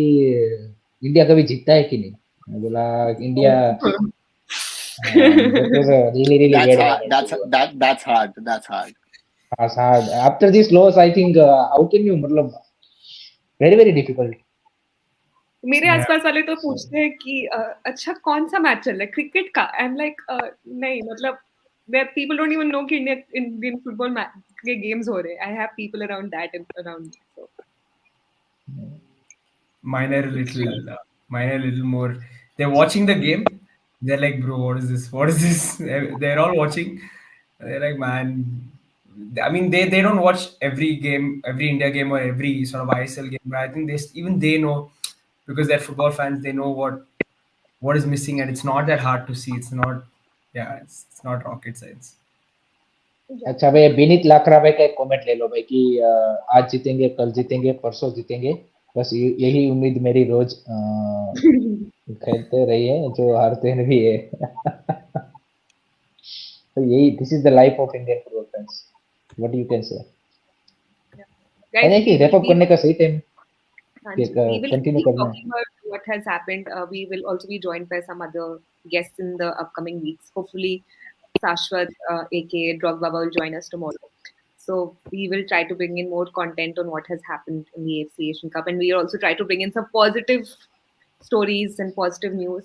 इंडिया कभी जीतता है कि नहीं. मैं बोला India. That's hard. That's hard. After this loss, I think how can you मतलब very difficult. मेरे आसपास वाले तो पूछते हैं कि अच्छा कौन सा मैच चल रहा है क्रिकेट का. आई एम लाइक नहीं, मतलब people don't even know कि Indian football के games हो रहे हैं. I have people around that and around me. So. Mine are a little more. They're watching the game. They're like, bro, what is this? What is this? They're all watching. They're like, man. I mean, they don't watch every game, every India game or every sort of ISL game. But I think they know, because they're football fans. They know what is missing, and it's not that hard to see. It's not rocket science. अच्छा भाई, विनीत लाकरा भाई का एक comment ले लो भाई कि आज जीतेंगे, कल जीतेंगे, परसों जीतेंगे, बस यही उम्मीद मेरी रोज खेलते रही है, जो हारते भी है. तो यही this is the life of Indian football fans. What you can से. गाइस कि रैप अप करने का सही टाइम कंटिन्यू करना है. What has happened? We will also be joined by some other guests in the upcoming weeks. Hopefully, Sashwat, aka Drogba, will join us tomorrow. So we will try to bring in more content on what has happened in the AFC Asian Cup, and we will also try to bring in some positive stories and positive news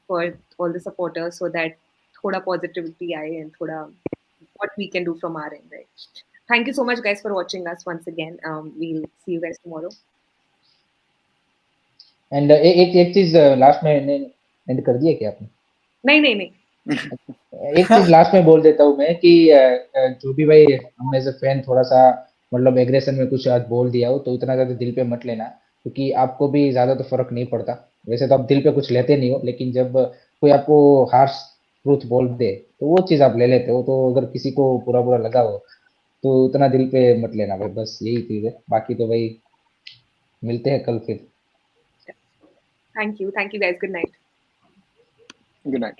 for all the supporters, so that thoda positivity aaye and thoda what we can do from our end, right? Thank you so much, guys, for watching us once again. We'll see you guys tomorrow. And एक चीज last में and कर दिया क्या आपने? नहीं. एक चीज लास्ट में बोल देता हूँ मैं कि जो भी भाई हम एज ए फैन थोड़ा सा मतलब एग्रेशन में कुछ आज बोल दिया हो तो इतना ज्यादा दिल पे मत लेना, क्योंकि आपको भी ज्यादा तो फर्क नहीं पड़ता। वैसे तो आप दिल पे कुछ लेते नहीं हो, लेकिन जब कोई आपको हार्श ट्रूथ बोल दे तो वो चीज आप ले लेते हो। तो अगर किसी को पूरा बुरा लगा हो तो उतना दिल पे मत लेना भाई, बस यही चीज है। बाकी तो भाई मिलते हैं कल फिर। Thank you guys. Good night. Good night.